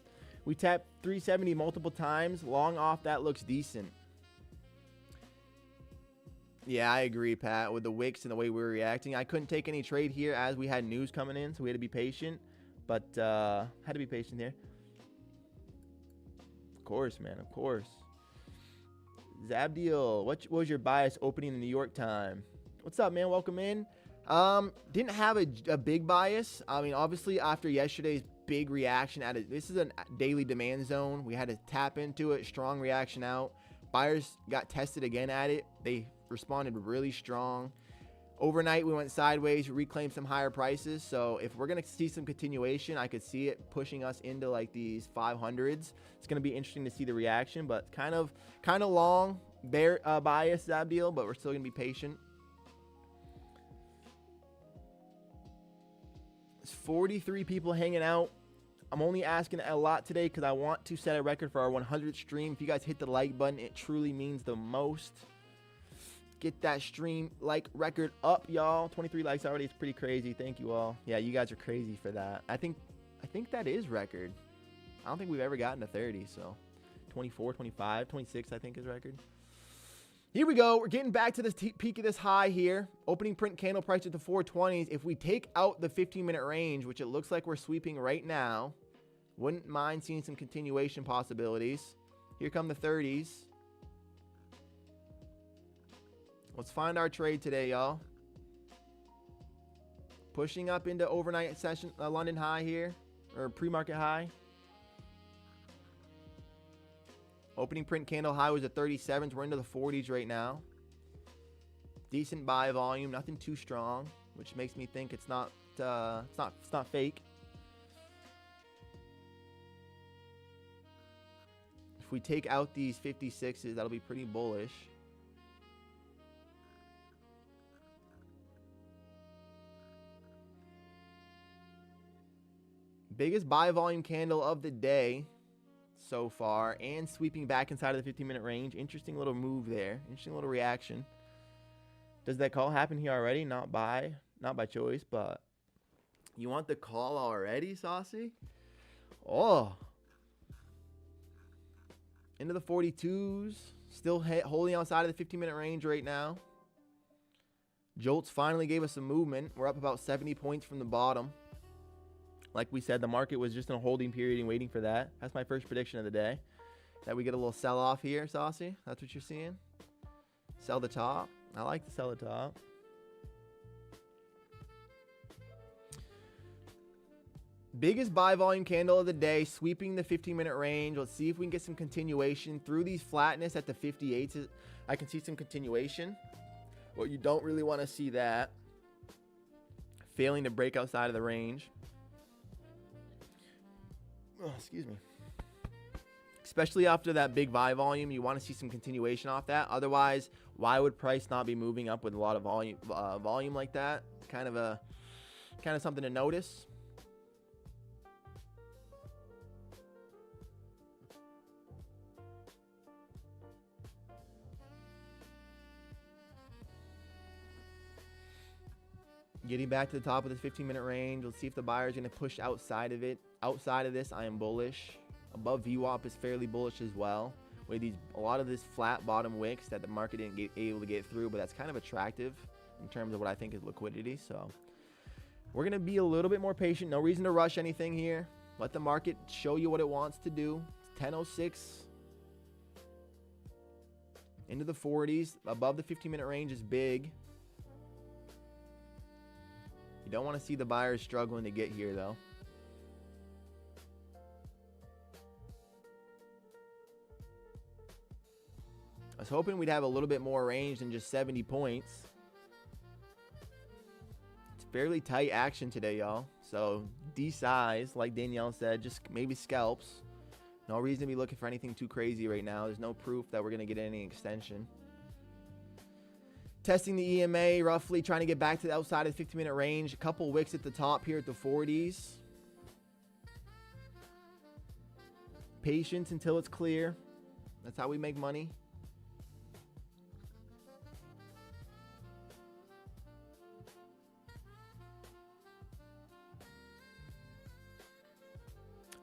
We tapped 370 multiple times. Long off, that looks decent. Yeah, I agree, Pat, with the wicks and the way we were reacting. I couldn't take any trade here as we had news coming in, so we had to be patient. But had to be patient here. Of course, man, of course. Zabdiel, what was your bias opening in New York time? What's up, man? Welcome in. Didn't have a big bias. I mean, obviously, after yesterday's big reaction at it, this is a daily demand zone. We had to tap into it. Strong reaction out. Buyers got tested again at it. They responded really strong. Overnight, we went sideways, reclaimed some higher prices. So if we're going to see some continuation, I could see it pushing us into like these 500s. It's going to be interesting to see the reaction, but kind of long bear bias Zabdiel, but we're still going to be patient. There's 43 people hanging out. I'm only asking a lot today because I want to set a record for our 100th stream. If you guys hit the like button, it truly means the most. Get that stream like record up, y'all. 23 likes already. It's pretty crazy. Thank you all. Yeah, you guys are crazy for that. I think that is record. I don't think we've ever gotten to 30, so 24, 25, 26 I think is record. Here we go. We're getting back to this peak of this high here. Opening print candle price at the 420s. If we take out the 15-minute range, which it looks like we're sweeping right now, wouldn't mind seeing some continuation possibilities. Here come the 30s. Let's find our trade today, y'all. Pushing up into overnight session, London high here, or pre-market high. Opening print candle high was at 37s. We're into the 40s right now. Decent buy volume, nothing too strong, which makes me think it's not fake. If we take out these 56s, that'll be pretty bullish. Biggest buy volume candle of the day so far, and sweeping back inside of the 15-minute range. Interesting little move there. Interesting little reaction. Does that call happen here already? Not by choice, but you want the call already, Saucy? Oh. Into the 42s. Still holding outside of the 15-minute range right now. JOLTS finally gave us some movement. We're up about 70 points from the bottom. Like we said, the market was just in a holding period and waiting for that. That's my first prediction of the day. That we get a little sell-off here, Saucy. That's what you're seeing. Sell the top. I like to sell the top. Biggest buy volume candle of the day, sweeping the 15-minute range. Let's see if we can get some continuation through these flatness at the 58s. I can see some continuation. Well, you don't really want to see that. Failing to break outside of the range. Oh, excuse me. Especially after that big buy volume, you want to see some continuation off that. Otherwise, why would price not be moving up with a lot of volume like that? It's kind of something to notice. Getting back to the top of this 15-minute range. Let's see if the buyer is going to push outside of it. Outside of this, I am bullish. Above VWAP is fairly bullish as well. With a lot of this flat bottom wicks that the market didn't get able to get through, but that's kind of attractive in terms of what I think is liquidity. So we're going to be a little bit more patient. No reason to rush anything here. Let the market show you what it wants to do. It's 10:06. Into the 40s. Above the 15-minute range is big. You don't want to see the buyers struggling to get here, though. I was hoping we'd have a little bit more range than just 70 points. It's fairly tight action today, y'all. So D-size, like Danielle said, just maybe scalps. No reason to be looking for anything too crazy right now. There's no proof that we're going to get any extension. Testing the EMA roughly, trying to get back to the outside of the 15-minute range. A couple wicks at the top here at the 40s. Patience until it's clear. That's how we make money.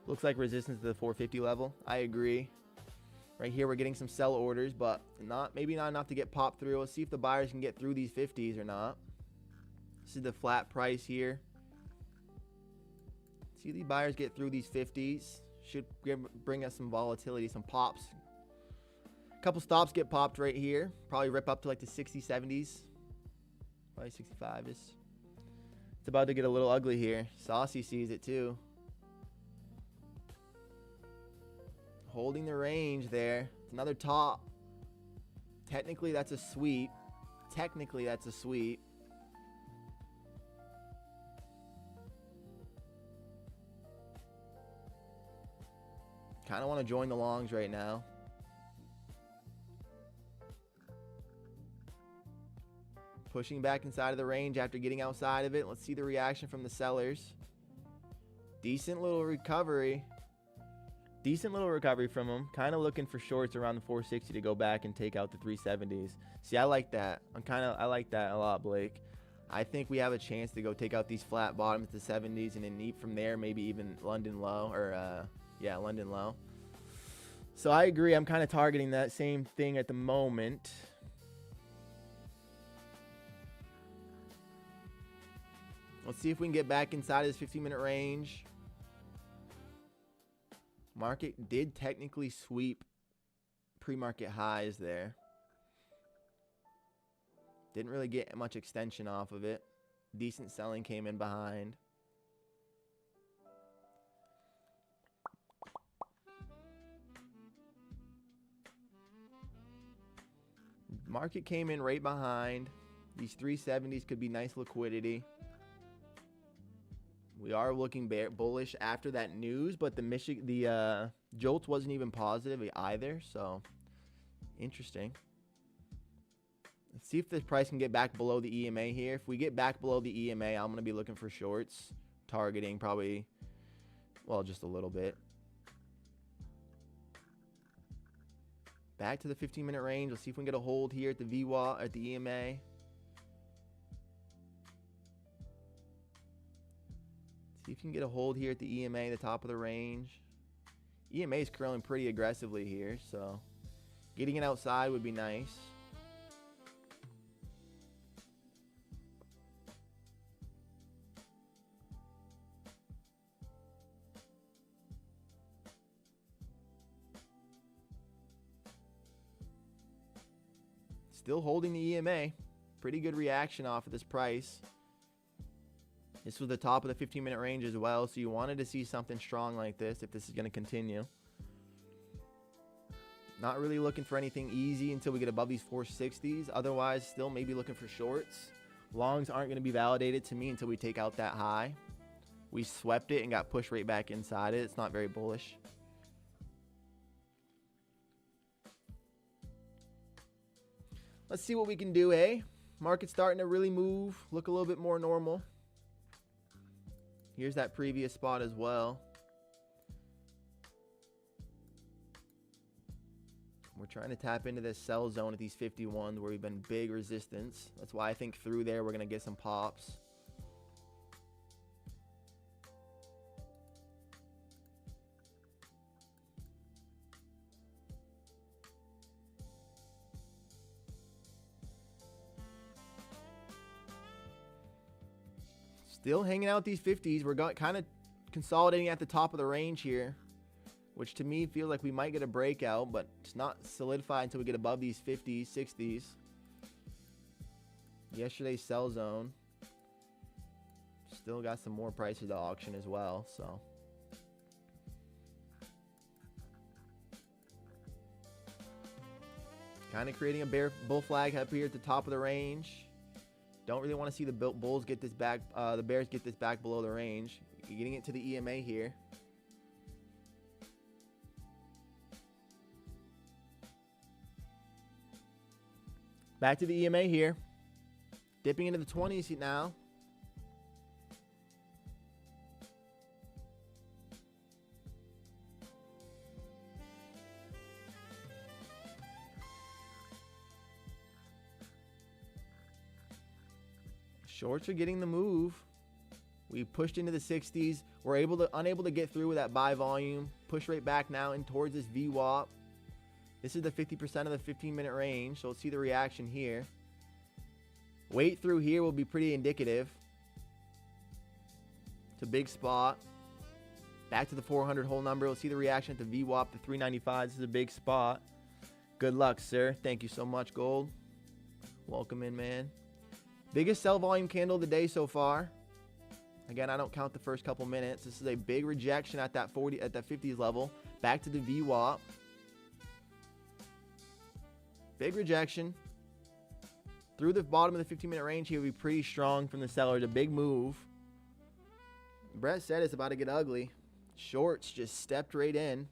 Looks like resistance to the 450 level. I agree. Right here, we're getting some sell orders, but maybe not enough to get popped through. Let's see if the buyers can get through these 50s or not. This is the flat price here. See the buyers get through these 50s. Should bring us some volatility, some pops. A couple stops get popped right here. Probably rip up to like the 60s, 70s. Probably 65s. It's about to get a little ugly here. Saucy sees it too. Holding the range there. It's another top. Technically, that's a sweep. Technically, that's a sweep. Kind of want to join the longs right now. Pushing back inside of the range after getting outside of it. Let's see the reaction from the sellers. Decent little recovery. Decent little recovery from them. Kind of looking for shorts around the 460 to go back and take out the 370s. See, I like that. I like that a lot, Blake. I think we have a chance to go take out these flat bottoms to 70s and then eat from there, maybe even London low or yeah, London low. So I agree. I'm kind of targeting that same thing at the moment. Let's see if we can get back inside of this 15-minute range. Market did technically sweep pre-market highs there. Didn't really get much extension off of it. Decent selling came in behind. Market came in right behind. These 370s could be nice liquidity. We are looking bullish after that news, but the JOLTS wasn't even positive either, so interesting. Let's see if this price can get back below the EMA here. If we get back below the EMA, I'm going to be looking for shorts, targeting probably, well, just a little bit. Back to the 15-minute range. Let's see if we can get a hold here at the VWAP, at the EMA. See if you can get a hold here at the EMA, the top of the range. EMA is curling pretty aggressively here, so getting it outside would be nice. Still holding the EMA. Pretty good reaction off of this price. This was the top of the 15-minute range as well, so you wanted to see something strong like this if this is going to continue. Not really looking for anything easy until we get above these 460s. Otherwise, still maybe looking for shorts. Longs aren't going to be validated to me until we take out that high. We swept it and got pushed right back inside it. It's not very bullish. Let's see what we can do, eh? Market's starting to really move, look a little bit more normal. Here's that previous spot as well. We're trying to tap into this sell zone at these 51s where we've been big resistance. That's why I think through there we're going to get some pops. Still hanging out these 50s. We're kind of consolidating at the top of the range here, which to me feels like we might get a breakout, but it's not solidified until we get above these 50s, 60s. Yesterday's sell zone. Still got some more prices to auction as well, so. Kind of creating a bull flag up here at the top of the range. Don't really want to see the bulls get this back, the bears get this back below the range. You're getting it to the EMA here. Back to the EMA here. Dipping into the 20s now. Shorts are getting the move. We pushed into the 60s. We're unable to get through with that buy volume. Push right back now in towards this VWAP. This is the 50% of the 15-minute range, so let's see the reaction here. Wait through here will be pretty indicative. It's a big spot. Back to the 400 whole number. Let's see the reaction at the VWAP, the 395. This is a big spot. Good luck, sir. Thank you so much, Gold. Welcome in, man. Biggest sell volume candle of the day so far. Again, I don't count the first couple minutes. This is a big rejection at that 50s level. Back to the VWAP. Big rejection. Through the bottom of the 15-minute range here will be pretty strong from the sellers. A big move. Brett said it's about to get ugly. Shorts just stepped right in.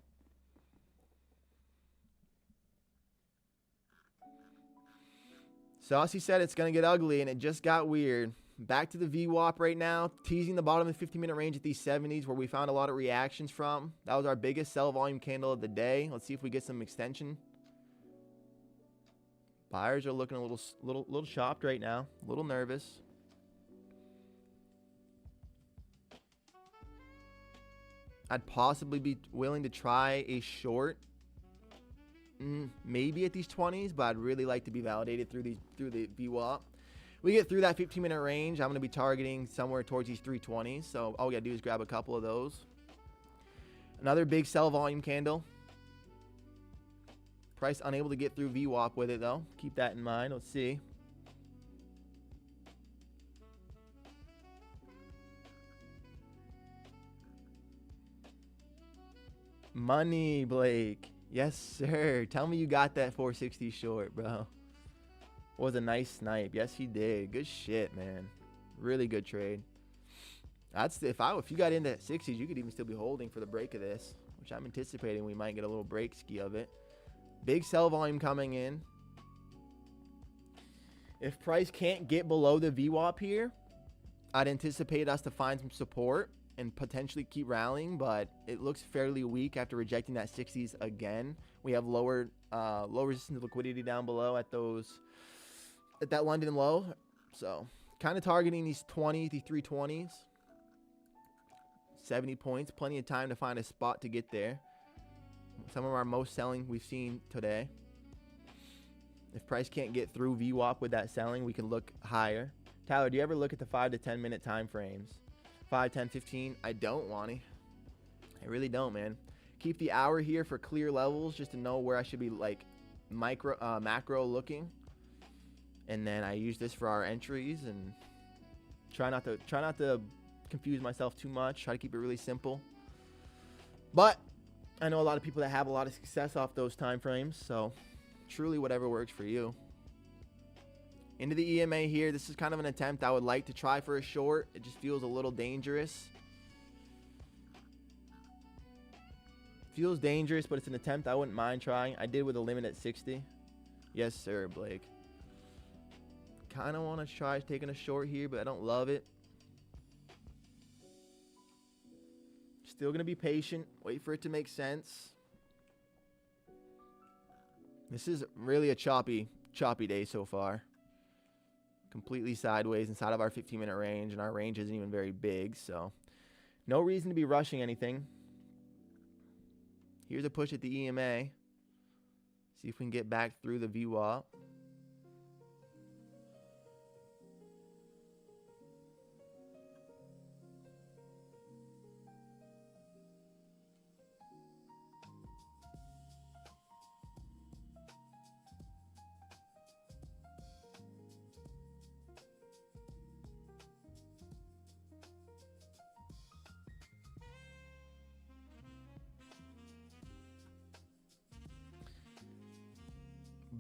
Saucy said it's going to get ugly, and it just got weird. Back to the VWAP right now, teasing the bottom of the 15-minute range at these 70s where we found a lot of reactions from. That was our biggest sell volume candle of the day. Let's see if we get some extension. Buyers are looking a little shopped right now, a little nervous. I'd possibly be willing to try a short, maybe at these 20s, but I'd really like to be validated through the VWAP. We get through that 15-minute range, I'm going to be targeting somewhere towards these 320s. So all we got to do is grab a couple of those. Another big sell volume candle. Price unable to get through VWAP with it, though. Keep that in mind. Let's see. Money, Blake. Yes, sir. Tell me you got that 460 short, bro. Was a nice snipe. Yes, he did. Good shit, man. Really good trade. That's if you got into 60s, you could even still be holding for the break of this, which I'm anticipating we might get a little break ski of it. Big sell volume coming in. If price can't get below the VWAP here, I'd anticipate us to find some support and potentially keep rallying, but it looks fairly weak after rejecting that 60s again. We have low resistance liquidity down below at that London low. So kind of targeting these 320s. 70 points, plenty of time to find a spot to get there. Some of our most selling we've seen today. If price can't get through VWAP with that selling, we can look higher. Tyler, do you ever look at the 5 to 10 minute time frames? 5, 10, 15? I don't, Wani. I really don't, man. Keep the hour here for clear levels just to know where I should be like macro looking. And then I use this for our entries and try not to confuse myself too much. Try to keep it really simple. But I know a lot of people that have a lot of success off those time frames, so truly whatever works for you. Into the EMA here. This is kind of an attempt I would like to try for a short. It just feels a little dangerous. Feels dangerous, but it's an attempt I wouldn't mind trying. I did with a limit at 60. Yes, sir, Blake. Kind of want to try taking a short here, but I don't love it. Still going to be patient. Wait for it to make sense. This is really a choppy day so far. Completely sideways inside of our 15-minute range, and our range isn't even very big, so no reason to be rushing anything. Here's a push at the EMA. See if we can get back through the VWAP.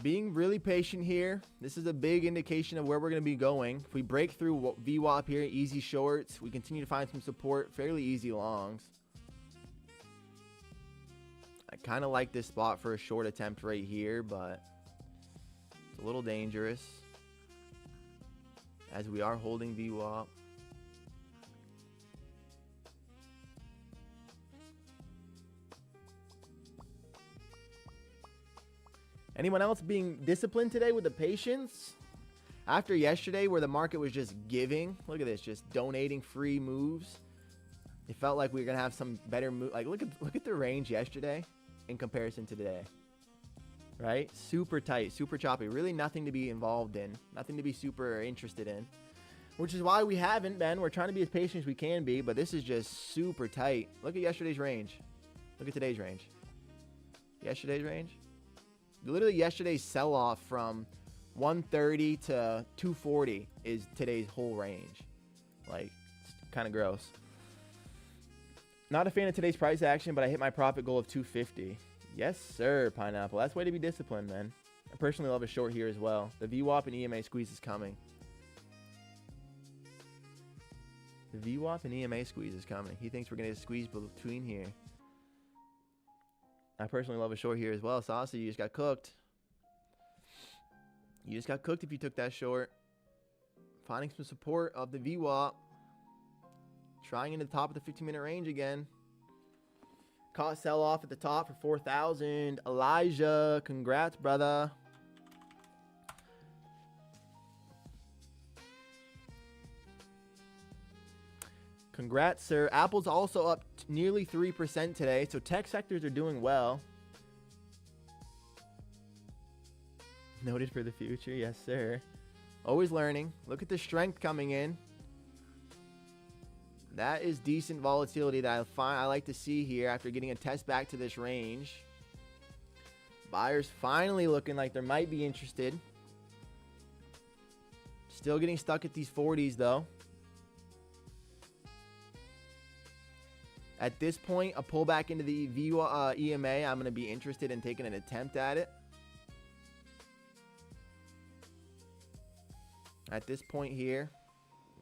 Being really patient here. This is a big indication of where we're going to be going. If we break through VWAP here, easy shorts, we continue to find some support, fairly easy longs. I kind of like this spot for a short attempt right here, but it's a little dangerous as we are holding VWAP. Anyone else being disciplined today with the patience? After yesterday where the market was just giving, look at this, just donating free moves. It felt like we were going to have some better move. Like, look at the range yesterday in comparison to today. Right? Super tight, super choppy. Really nothing to be involved in. Nothing to be super interested in. Which is why we haven't been. We're trying to be as patient as we can be, but this is just super tight. Look at yesterday's range. Look at today's range. Yesterday's range. Literally yesterday's sell-off from 130 to 240 is today's whole range. Like, it's kind of gross. Not a fan of today's price action, but I hit my profit goal of 250. Yes, sir, Pineapple. That's the way to be disciplined, man. I personally love a short here as well. The VWAP and EMA squeeze is coming. The VWAP and EMA squeeze is coming. He thinks we're going to get squeezed between here. I personally love a short here as well. Saucy, you just got cooked. You just got cooked if you took that short. Finding some support of the VWAP. Trying into the top of the 15-minute range again. Caught sell off at the top for 4,000. Elijah, congrats, brother. Congrats, sir. Apple's also up nearly 3% today, so tech sectors are doing well. Noted for the future, yes, sir. Always learning. Look at the strength coming in. That is decent volatility that I like to see here after getting a test back to this range. Buyers finally looking like they might be interested. Still getting stuck at these 40s though. At this point, a pullback into the EMA, I'm going to be interested in taking an attempt at it. At this point here,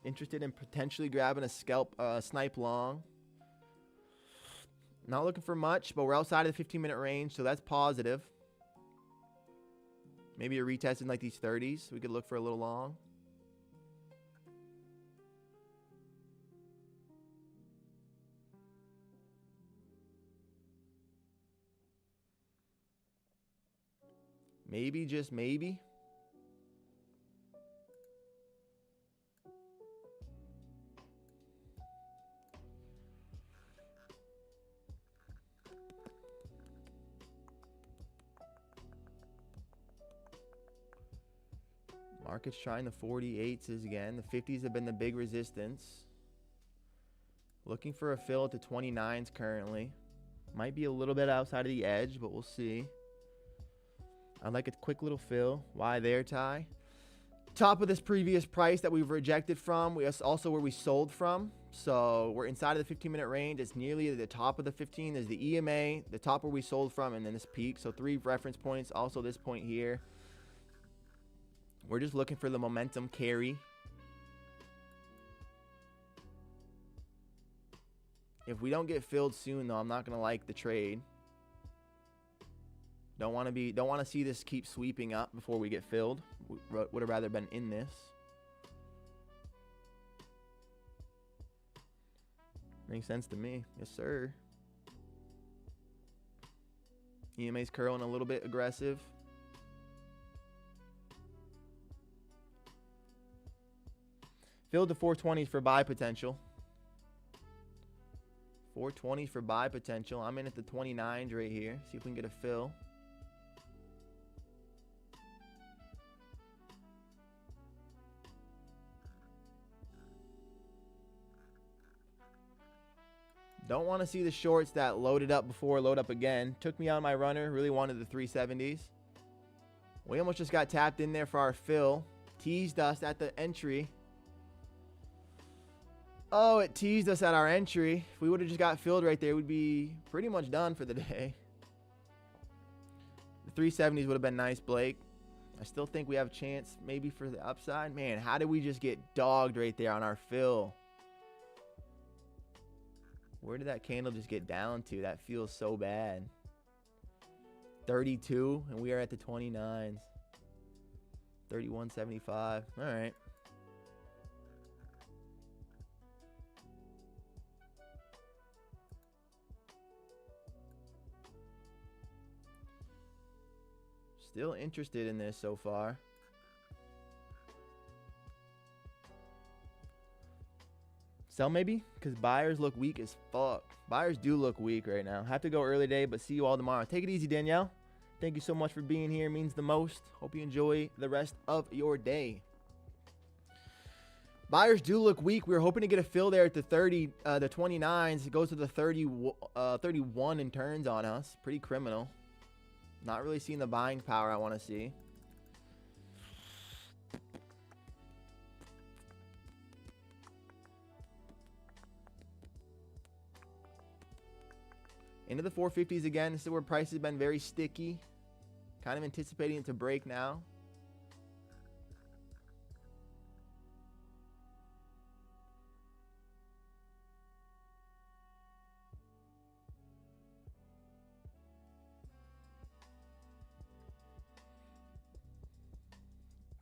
interested in potentially grabbing a snipe long. Not looking for much, but we're outside of the 15-minute range, so that's positive. Maybe a retest in like these 30s. We could look for a little long. Maybe, just maybe. Market's trying the 48s again. The 50s have been the big resistance. Looking for a fill at the 29s currently. Might be a little bit outside of the edge, but we'll see. I'd like a quick little fill. Why there, Ty? Top of this previous price that we've rejected from. Also where we sold from. So we're inside of the 15-minute range. It's nearly at the top of the 15. There's the EMA, the top where we sold from, and then this peak. So 3 reference points. Also this point here. We're just looking for the momentum carry. If we don't get filled soon, though, I'm not gonna like the trade. Don't want to see this keep sweeping up before we get filled. Would have rather been in this. Makes sense to me. Yes, sir. EMA's curling a little bit aggressive. Filled to 420s for buy potential. 420s for buy potential. I'm in at the 29s right here. See if we can get a fill. Don't want to see the shorts that loaded up before load up again. Took me out of my runner. Really wanted the 370s. We almost just got tapped in there for our fill. Teased us at the entry. Oh, it teased us at our entry. If we would have just got filled right there, we'd be pretty much done for the day. The 370s would have been nice, Blake. I still think we have a chance maybe for the upside. Man, how did we just get dogged right there on our fill? Where did that candle just get down to? That feels so bad. 32, and we are at the 29s. 31.75. All right. Still interested in this so far. Sell maybe? Because buyers look weak as fuck. Buyers do look weak right now. Have to go early day, but see you all tomorrow. Take it easy, Danielle. Thank you so much for being here. It means the most. Hope you enjoy the rest of your day. Buyers do look weak. We were hoping to get a fill there at the 30, the 29s. It goes to the 31 and turns on us. Pretty criminal. Not really seeing the buying power I want to see. Into the 450s again. This is where prices have been very sticky. Kind of anticipating it to break now.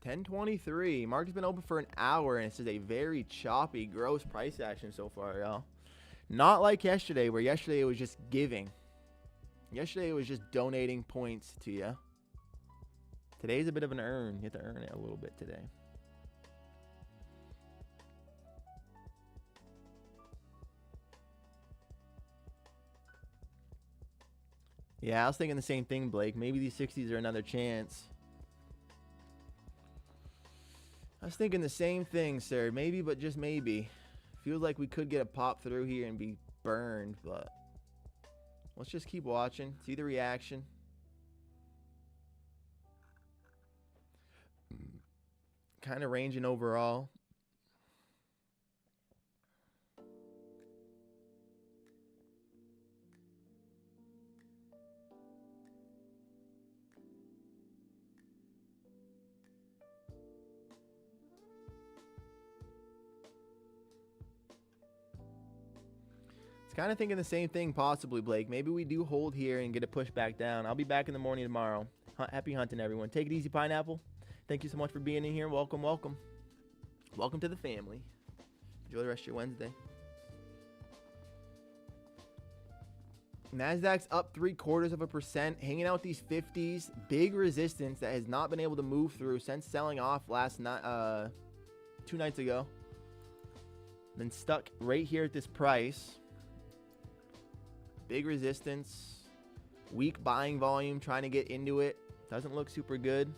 $10.23. Market's been open for an hour, and it's just a very choppy, gross price action so far, y'all. Not like yesterday, where yesterday it was just giving. Yesterday it was just donating points to you. Today's a bit of an earn. You have to earn it a little bit today. Yeah, I was thinking the same thing, Blake. Maybe these 60s are another chance. I was thinking the same thing, sir. Maybe, but just maybe. Feels like we could get a pop through here and be burned, but let's just keep watching. See the reaction. Kind of ranging overall. Kind of thinking the same thing possibly, Blake. Maybe we do hold here and get it pushed back down. I'll be back in the morning tomorrow. Happy hunting, everyone. Take it easy, Pineapple. Thank you so much for being in here. Welcome, welcome. Welcome to the family. Enjoy the rest of your Wednesday. NASDAQ's up 0.75%, hanging out these 50s. Big resistance that has not been able to move through since selling off last night, 2 nights ago. Been stuck right here at this price. Big resistance, weak buying volume, trying to get into it. Doesn't look super good.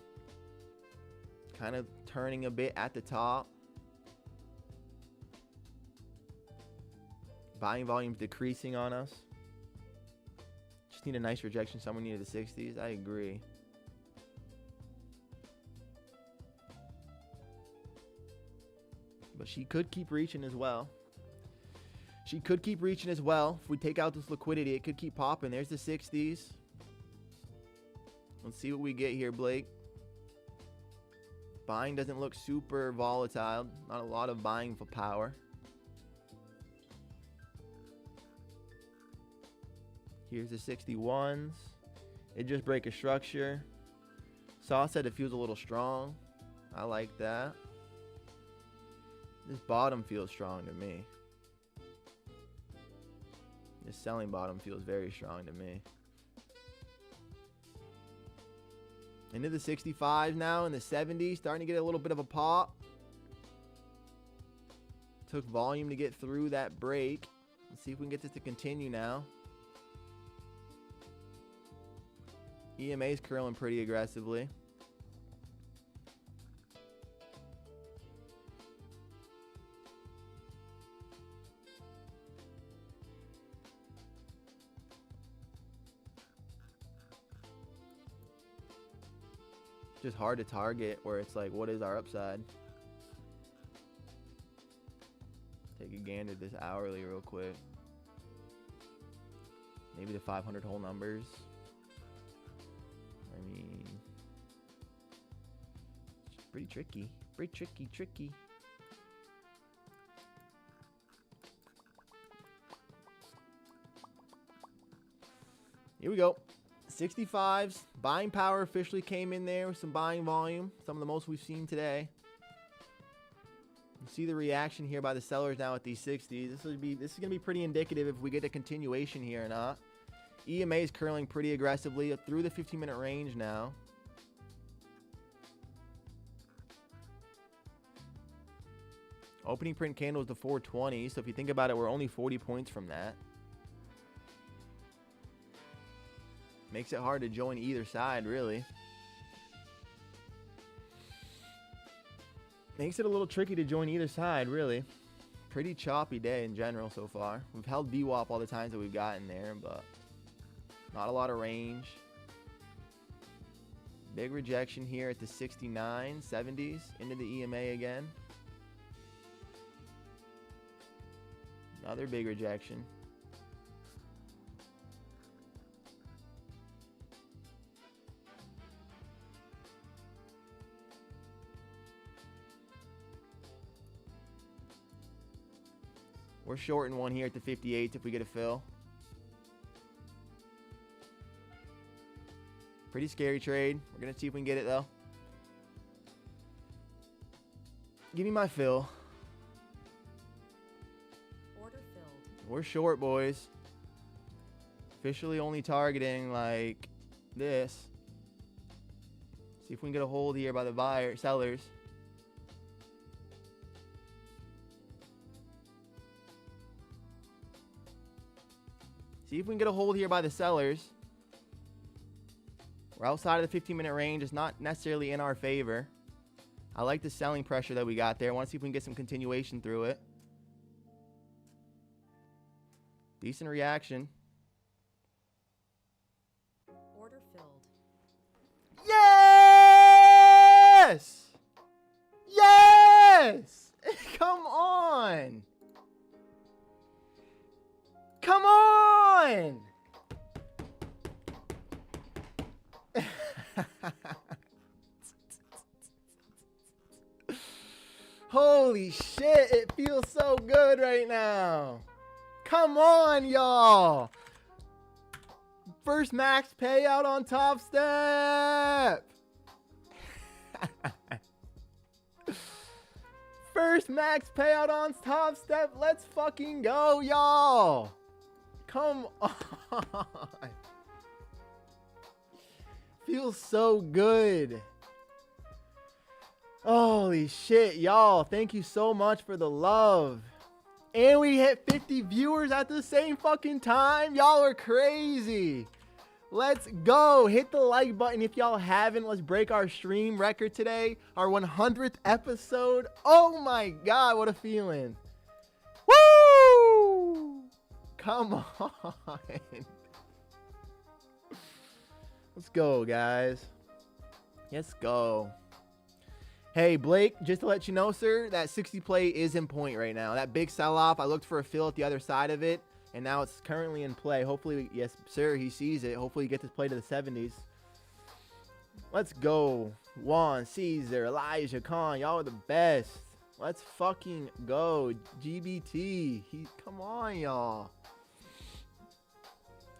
Kind of turning a bit at the top. Buying volume's decreasing on us. Just need a nice rejection. Someone needed the 60s. I agree. But she could keep reaching as well. She could keep reaching as well. If we take out this liquidity, it could keep popping. There's the 60s. Let's see what we get here, Blake. Buying doesn't look super volatile. Not a lot of buying for power. Here's the 61s. It just break a structure. Saw said it feels a little strong. I like that. This bottom feels strong to me. This selling bottom feels very strong to me. Into the 65s now, in the 70s, starting to get a little bit of a pop. Took volume to get through that break. Let's see if we can get this to continue now. EMA's curling pretty aggressively. Just hard to target where it's like, what is our upside? Take a gander at this hourly real quick. Maybe the 500 whole numbers. I mean, it's pretty tricky. Pretty tricky. Here we go. 65s. Buying power officially came in there with some buying volume. Some of the most we've seen today. You see the reaction here by the sellers now at these 60s. This is gonna be pretty indicative if we get a continuation here or not. EMA is curling pretty aggressively up through the 15-minute range now. Opening print candle is the 420. So if you think about it, we're only 40 points from that. Makes it hard to join either side, really. Makes it a little tricky to join either side, really. Pretty choppy day in general so far. We've held VWAP all the times that we've gotten there, but not a lot of range. Big rejection here at the 69, 70s, into the EMA again. Another big rejection. We're shorting one here at the 58 if we get a fill. Pretty scary trade. We're going to see if we can get it, though. Give me my fill. Order filled. We're short, boys. Officially only targeting like this. See if we can get a hold here by the sellers. See if we can get a hold here by the sellers. We're outside of the 15-minute range. It's not necessarily in our favor. I like the selling pressure that we got there. I want to see if we can get some continuation through it. Decent reaction. Order filled. Yes! Yes! Come on! Come on! Holy shit, it feels so good right now. Come on, y'all. First max payout on Topstep. First max payout on Topstep. Let's fucking go, y'all. Come on. Feels so good. Holy shit, y'all. Thank you so much for the love. And we hit 50 viewers at the same fucking time. Y'all are crazy. Let's go. Hit the like button if y'all haven't. Let's break our stream record today. Our 100th episode. Oh my God, what a feeling. Woo! Come on. Let's go, guys. Let's go. Hey, Blake, just to let you know, sir, that 60 play is in point right now. That big sell-off, I looked for a fill at the other side of it, and now it's currently in play. Hopefully, yes, sir, he sees it. Hopefully, he gets this play to the 70s. Let's go. Juan, Caesar, Elijah, Khan, y'all are the best. Let's fucking go. GBT. Come on, y'all.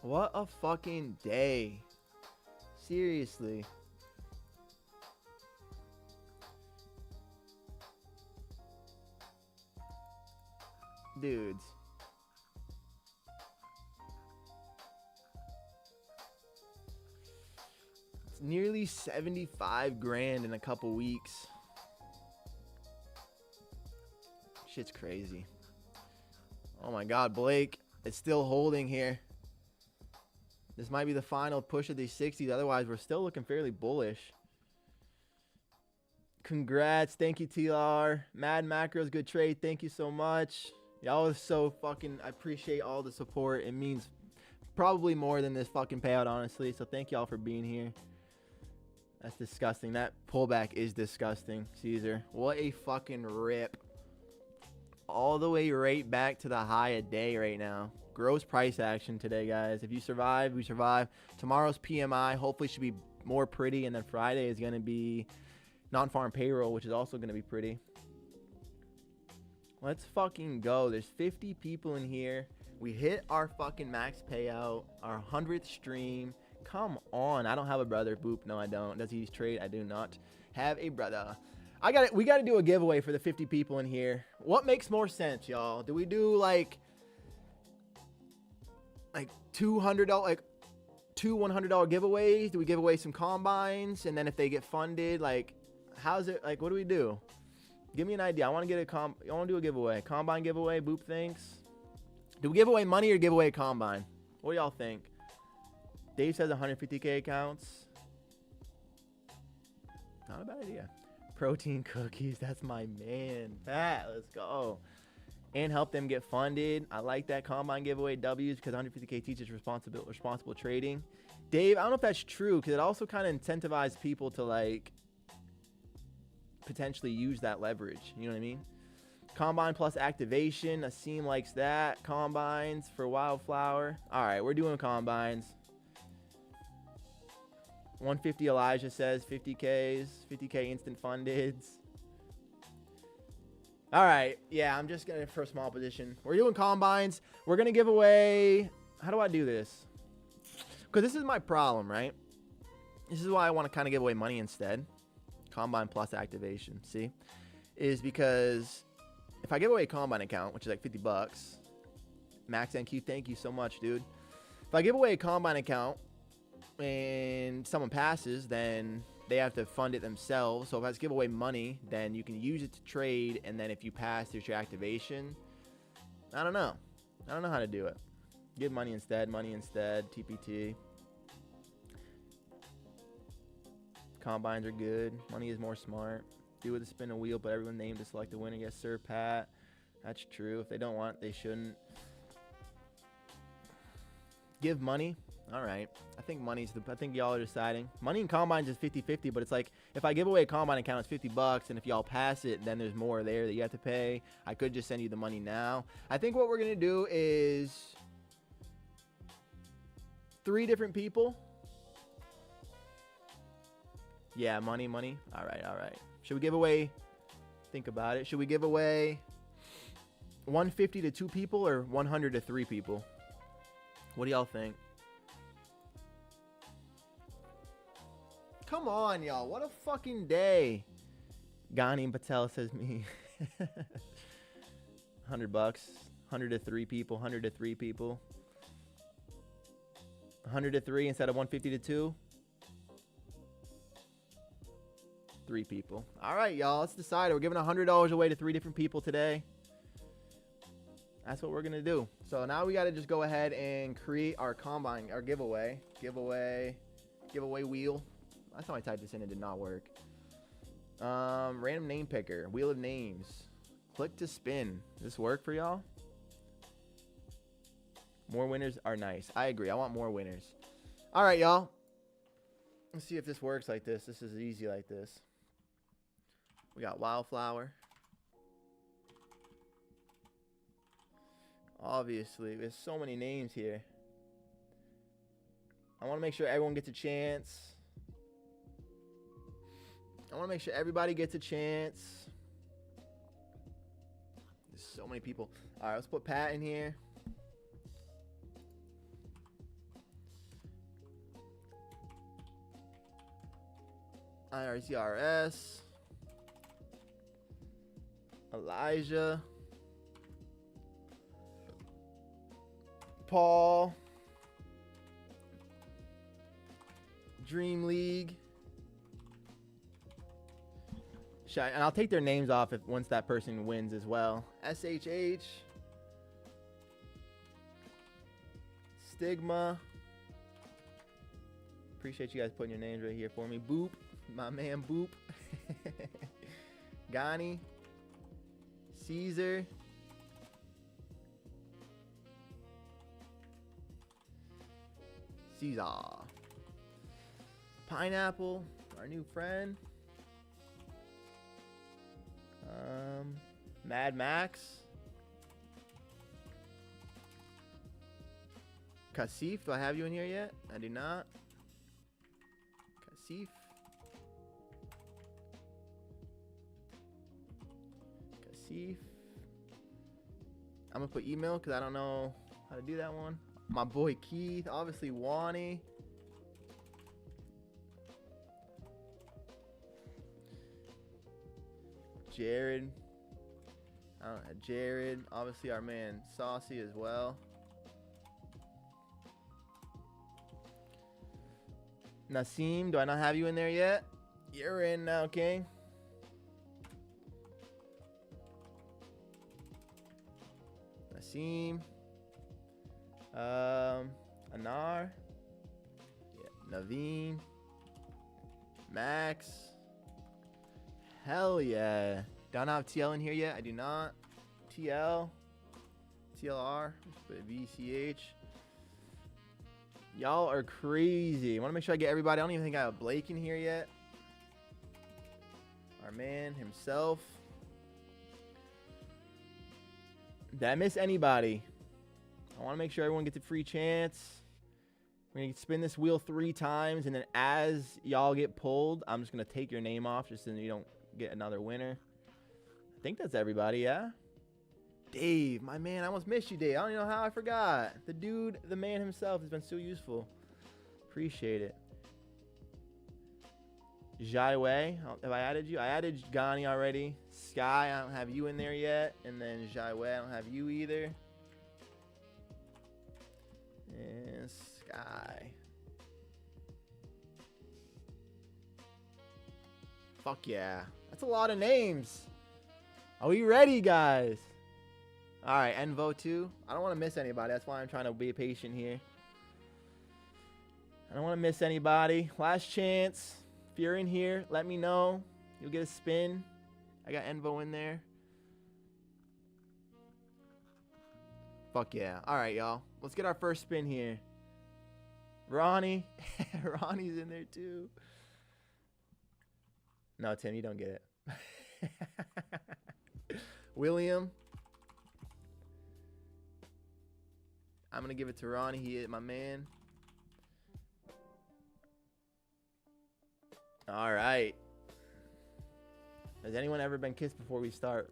What a fucking day. Seriously. Dudes. It's nearly 75 grand in a couple weeks. Shit's crazy. Oh my God, Blake. It's still holding here. This might be the final push of these 60s. Otherwise, we're still looking fairly bullish. Congrats. Thank you, TLR. Mad Macros, good trade. Thank you so much. Y'all are so fucking... I appreciate all the support. It means probably more than this fucking payout, honestly. So thank y'all for being here. That's disgusting. That pullback is disgusting, Caesar. What a fucking rip. All the way right back to the high a day right now. Gross price action today, guys. If you survive, we survive. Tomorrow's PMI hopefully should be more pretty. And then Friday is going to be non-farm payroll, which is also going to be pretty. Let's fucking go. There's 50 people in here. We hit our fucking max payout. Our 100th stream. Come on. I don't have a brother. Boop. No, I don't. Does he trade? I do not have a brother. We got to do a giveaway for the 50 people in here. What makes more sense, y'all? Do we do like $200, like two $100 giveaways? Do we give away some combines? And then if they get funded, like, how's it, like, what do we do? Give me an idea. I want to get I want to do a giveaway. Combine giveaway. Boop thinks. Do we give away money or give away a combine? What do y'all think? Dave says 150K accounts. Not a bad idea. Protein cookies. That's my man. Pat, let's go. And help them get funded. I like that. Combine giveaway W's because 150K teaches responsible trading. Dave, I don't know if that's true because it also kind of incentivizes people to like potentially use that leverage. You know what I mean? Combine plus activation. Asim likes that. Combines for Wildflower. All right, we're doing combines. 150 Elijah says 50Ks. 50K instant fundeds. All right. Yeah, I'm just going to for a small position. We're doing combines. We're going to give away. How do I do this? Because this is my problem, right? This is why I want to kind of give away money instead. Combine plus activation. See? Is because if I give away a combine account, which is like $50, Max NQ, thank you so much, dude. If I give away a combine account and someone passes, then they have to fund it themselves. So if I just give away money, then you can use it to trade. And then if you pass, there's your activation. I don't know. I don't know how to do it. Give money instead. Money instead. TPT. Combines are good. Money is more smart. Do with a spin a wheel, but everyone named to select the winner. Yes, sir, Pat. That's true. If they don't want it, they shouldn't. Give money. All right. I think I think y'all are deciding. Money in combines is 50-50, but it's like if I give away a combine account, it's $50, and if y'all pass it, then there's more there that you have to pay. I could just send you the money now. I think what we're going to do is 3 different people. Yeah, money. All right. Should we give away? Think about it. Should we give away 150 to 2 people or 100 to 3 people? What do y'all think? Come on, y'all. What a fucking day. Ghani Patel says me. $100. 100 to 3 people. 100 to 3 people. 100 to 3 instead of 150 to 2. 3 people. All right, y'all. Let's decide. We're giving $100 away to 3 different people today. That's what we're going to do. So now we got to just go ahead and create our combine, our giveaway. Giveaway wheel. That's how I typed this in. It did not work. Random name picker. Wheel of names. Click to spin. Does this work for y'all? More winners are nice. I agree. I want more winners. All right, y'all. Let's see if this works like this. This is easy like this. We got Wildflower. Obviously, there's so many names here. I want to make sure everyone gets a chance. I want to make sure everybody gets a chance. There's so many people. All right, let's put Pat in here. IRCRS. Elijah. Paul. Dream League. And I'll take their names off once that person wins as well. SHH. Stigma. Appreciate you guys putting your names right here for me. Boop. My man Boop. Ghani. Caesar. Caesar. Pineapple. Our new friend. Mad Max. Kasif. Do I have you in here yet? I do not. Kasif. Kasif. I'm going to put email because I don't know how to do that one. My boy Keith. Obviously Wani. Jared. Jared. Obviously our man Saucy as well. Nasim. Do I not have you in there yet? You're in now, King. Naseem. Anar. Yeah, Naveen. Max. Hell yeah. Don't have TL in here yet. I do not. TL. TLR. VCH. Y'all are crazy. I want to make sure I get everybody. I don't even think I have Blake in here yet. Our man himself. Did I miss anybody? I want to make sure everyone gets a free chance. We're going to spin this wheel 3 times, and then as y'all get pulled, I'm just going to take your name off just so you don't get another winner. I think that's everybody, yeah? Dave, my man, I almost missed you, Dave. I don't even know how I forgot. The dude, the man himself has been so useful. Appreciate it. Jai Wei, have I added you? I added Ghani already. Sky, I don't have you in there yet. And then Jai Wei, I don't have you either. And Sky. Fuck yeah. That's a lot of names. Are we ready, guys? All right, Envo 2. I don't want to miss anybody. That's why I'm trying to be patient here. I don't want to miss anybody. Last chance. If you're in here, let me know. You'll get a spin. I got Envo in there. Fuck yeah. All right, y'all. Let's get our first spin here. Ronnie. Ronnie's in there too. No, Tim, you don't get it. William. I'm going to give it to Ronnie. He is my man. All right. Has anyone ever been kissed before we start?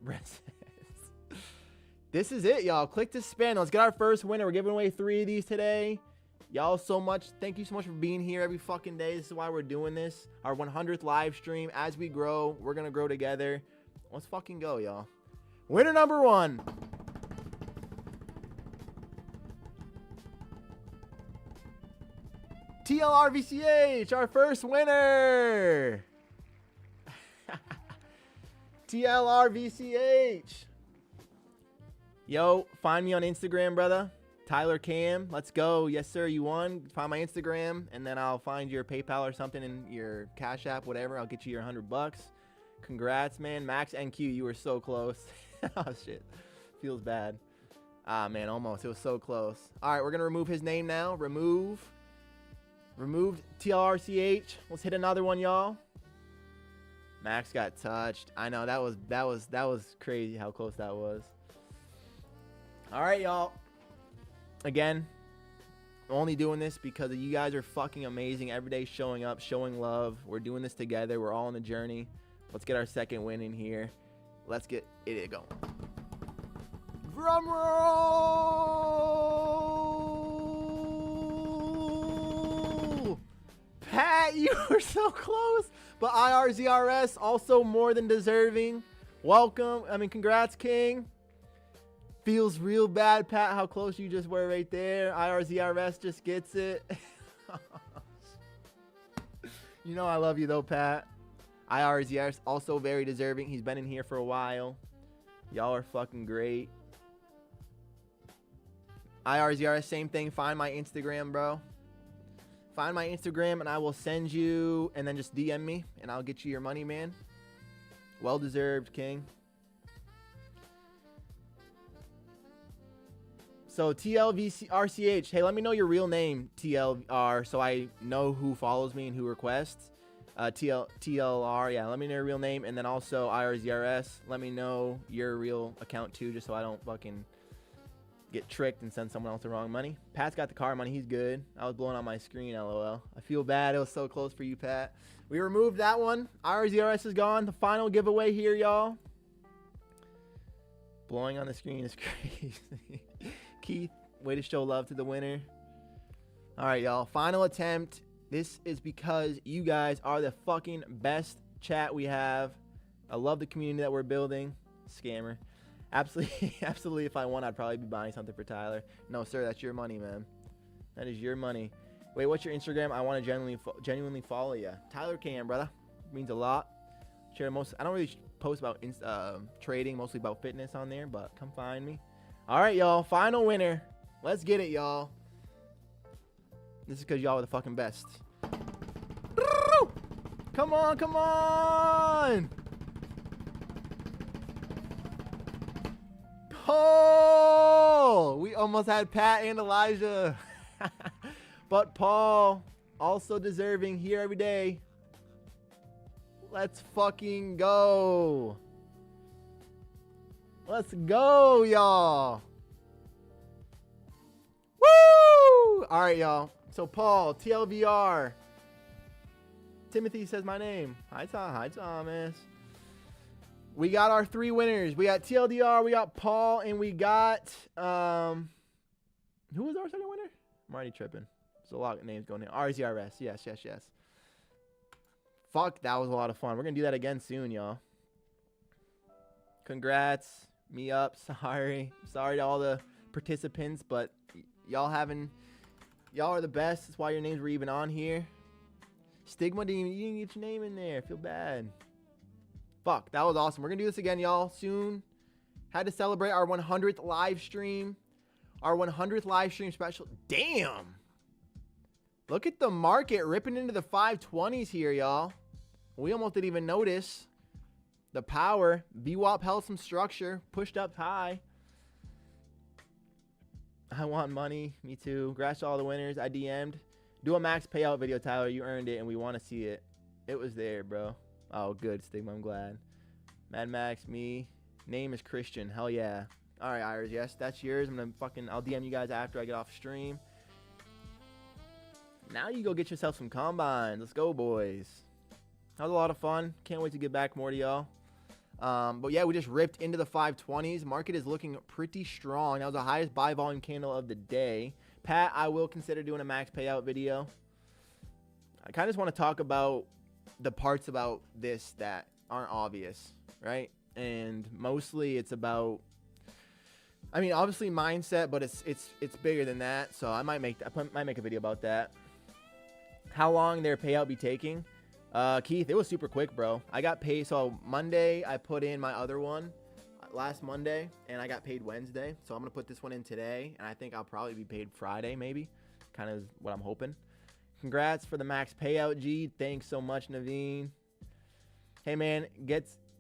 This is it, y'all. Click to spin. Let's get our first winner. We're giving away 3 of these today. Y'all so much. Thank you so much for being here every fucking day. This is why we're doing this. Our 100th live stream. As we grow, we're going to grow together. Let's fucking go, y'all. Winner number 1. TLRVCH, our first winner. TLRVCH. Yo, find me on Instagram, brother. Tyler Cam, let's go. Yes, sir, you won. Find my Instagram, and then I'll find your PayPal or something in your Cash App, whatever. I'll get you your $100. Congrats, man. Max NQ, you were so close. Oh, shit. Feels bad. Ah, man, almost. It was so close. All right, we're going to remove his name now. Removed TLRCH. Let's hit another one, y'all. Max got touched. I know that was crazy how close that was. All right, y'all. Again, I'm only doing this because you guys are fucking amazing. Every day showing up, showing love. We're doing this together. We're all on the journey. Let's get our second win in here. Let's get it going. Drum roll! Pat, you were so close. But IRZRS, also more than deserving. Welcome. I mean, congrats, King. Feels real bad, Pat, how close you just were right there. IRZRS just gets it. You know I love you, though, Pat. IRZRS, also very deserving. He's been in here for a while. Y'all are fucking great. IRZRS, same thing. Find my Instagram, bro. Find my Instagram, and I will send you, and then just DM me, and I'll get you your money, man. Well-deserved, King. So, TLVRCH, hey, let me know your real name, TLR, so I know who follows me and who requests. TLR, yeah, let me know your real name, and then also IRZRS, let me know your real account, too, just so I don't fucking get tricked and send someone else the wrong money. Pat's got the car money. He's good. I was blowing on my screen, LOL. I feel bad. It was so close for you, Pat. We removed that one. IRZRS is gone. The final giveaway here, y'all. Blowing on the screen is crazy. Keith, way to show love to the winner. All right, y'all. Final attempt. This is because you guys are the fucking best chat we have. I love the community that we're building. Scammer. Absolutely, absolutely. If I won, I'd probably be buying something for Tyler. No, sir, that's your money, man. That is your money. Wait, what's your Instagram? I want to genuinely follow you. Tyler Cam, brother. Means a lot. Share most. I don't really post about trading, mostly about fitness on there, but come find me. All right, y'all. Final winner. Let's get it, y'all. This is because y'all are the fucking best. Come on, come on. Paul. We almost had Pat and Elijah. But Paul, also deserving, here every day. Let's fucking go. Let's go, y'all. Woo! All right, y'all. So Paul, TLVR. Timothy says my name. Hi, Thomas. We got our 3 winners. We got TLDR, we got Paul, and we got who was our second winner? I'm already tripping. There's a lot of names going here. RZRS. Yes. Fuck, that was a lot of fun. We're gonna do that again soon, y'all. Congrats. Me up. Sorry to all the participants, but y'all are the best. That's why your names were even on here. Stigma you didn't get your name in there. I feel bad. Fuck, that was awesome. We're gonna do this again, y'all, soon. Had to celebrate our 100th live stream. Our 100th live stream special. Damn. Look at the market ripping into the 520s here, y'all. We almost didn't even notice the power. VWAP held some structure, pushed up high. I want money. Me too. Congrats to all the winners. I DM'd. Do a max payout video, Tyler. You earned it, and we want to see it. It was there, bro. Oh, good, Stigma. I'm glad. Mad Max, me. Name is Christian. Hell yeah. All right, Iris. Yes, that's yours. I'll DM you guys after I get off stream. Now you go get yourself some combines. Let's go, boys. That was a lot of fun. Can't wait to get back more to y'all. But yeah, we just ripped into the 520s. Market is looking pretty strong. That was the highest buy volume candle of the day. Pat, I will consider doing a max payout video. I kind of just want to talk about the parts about this that aren't obvious, right? And mostly it's about, I mean, obviously mindset, but it's bigger than that. So I might make a video about that. How long their payout be taking? Keith, it was super quick, bro. I got paid. So Monday, I put in my other one last Monday, and I got paid Wednesday. So I'm going to put this one in today, and I think I'll probably be paid Friday, maybe. Kind of what I'm hoping. Congrats for the max payout, G. Thanks so much, Naveen. Hey, man,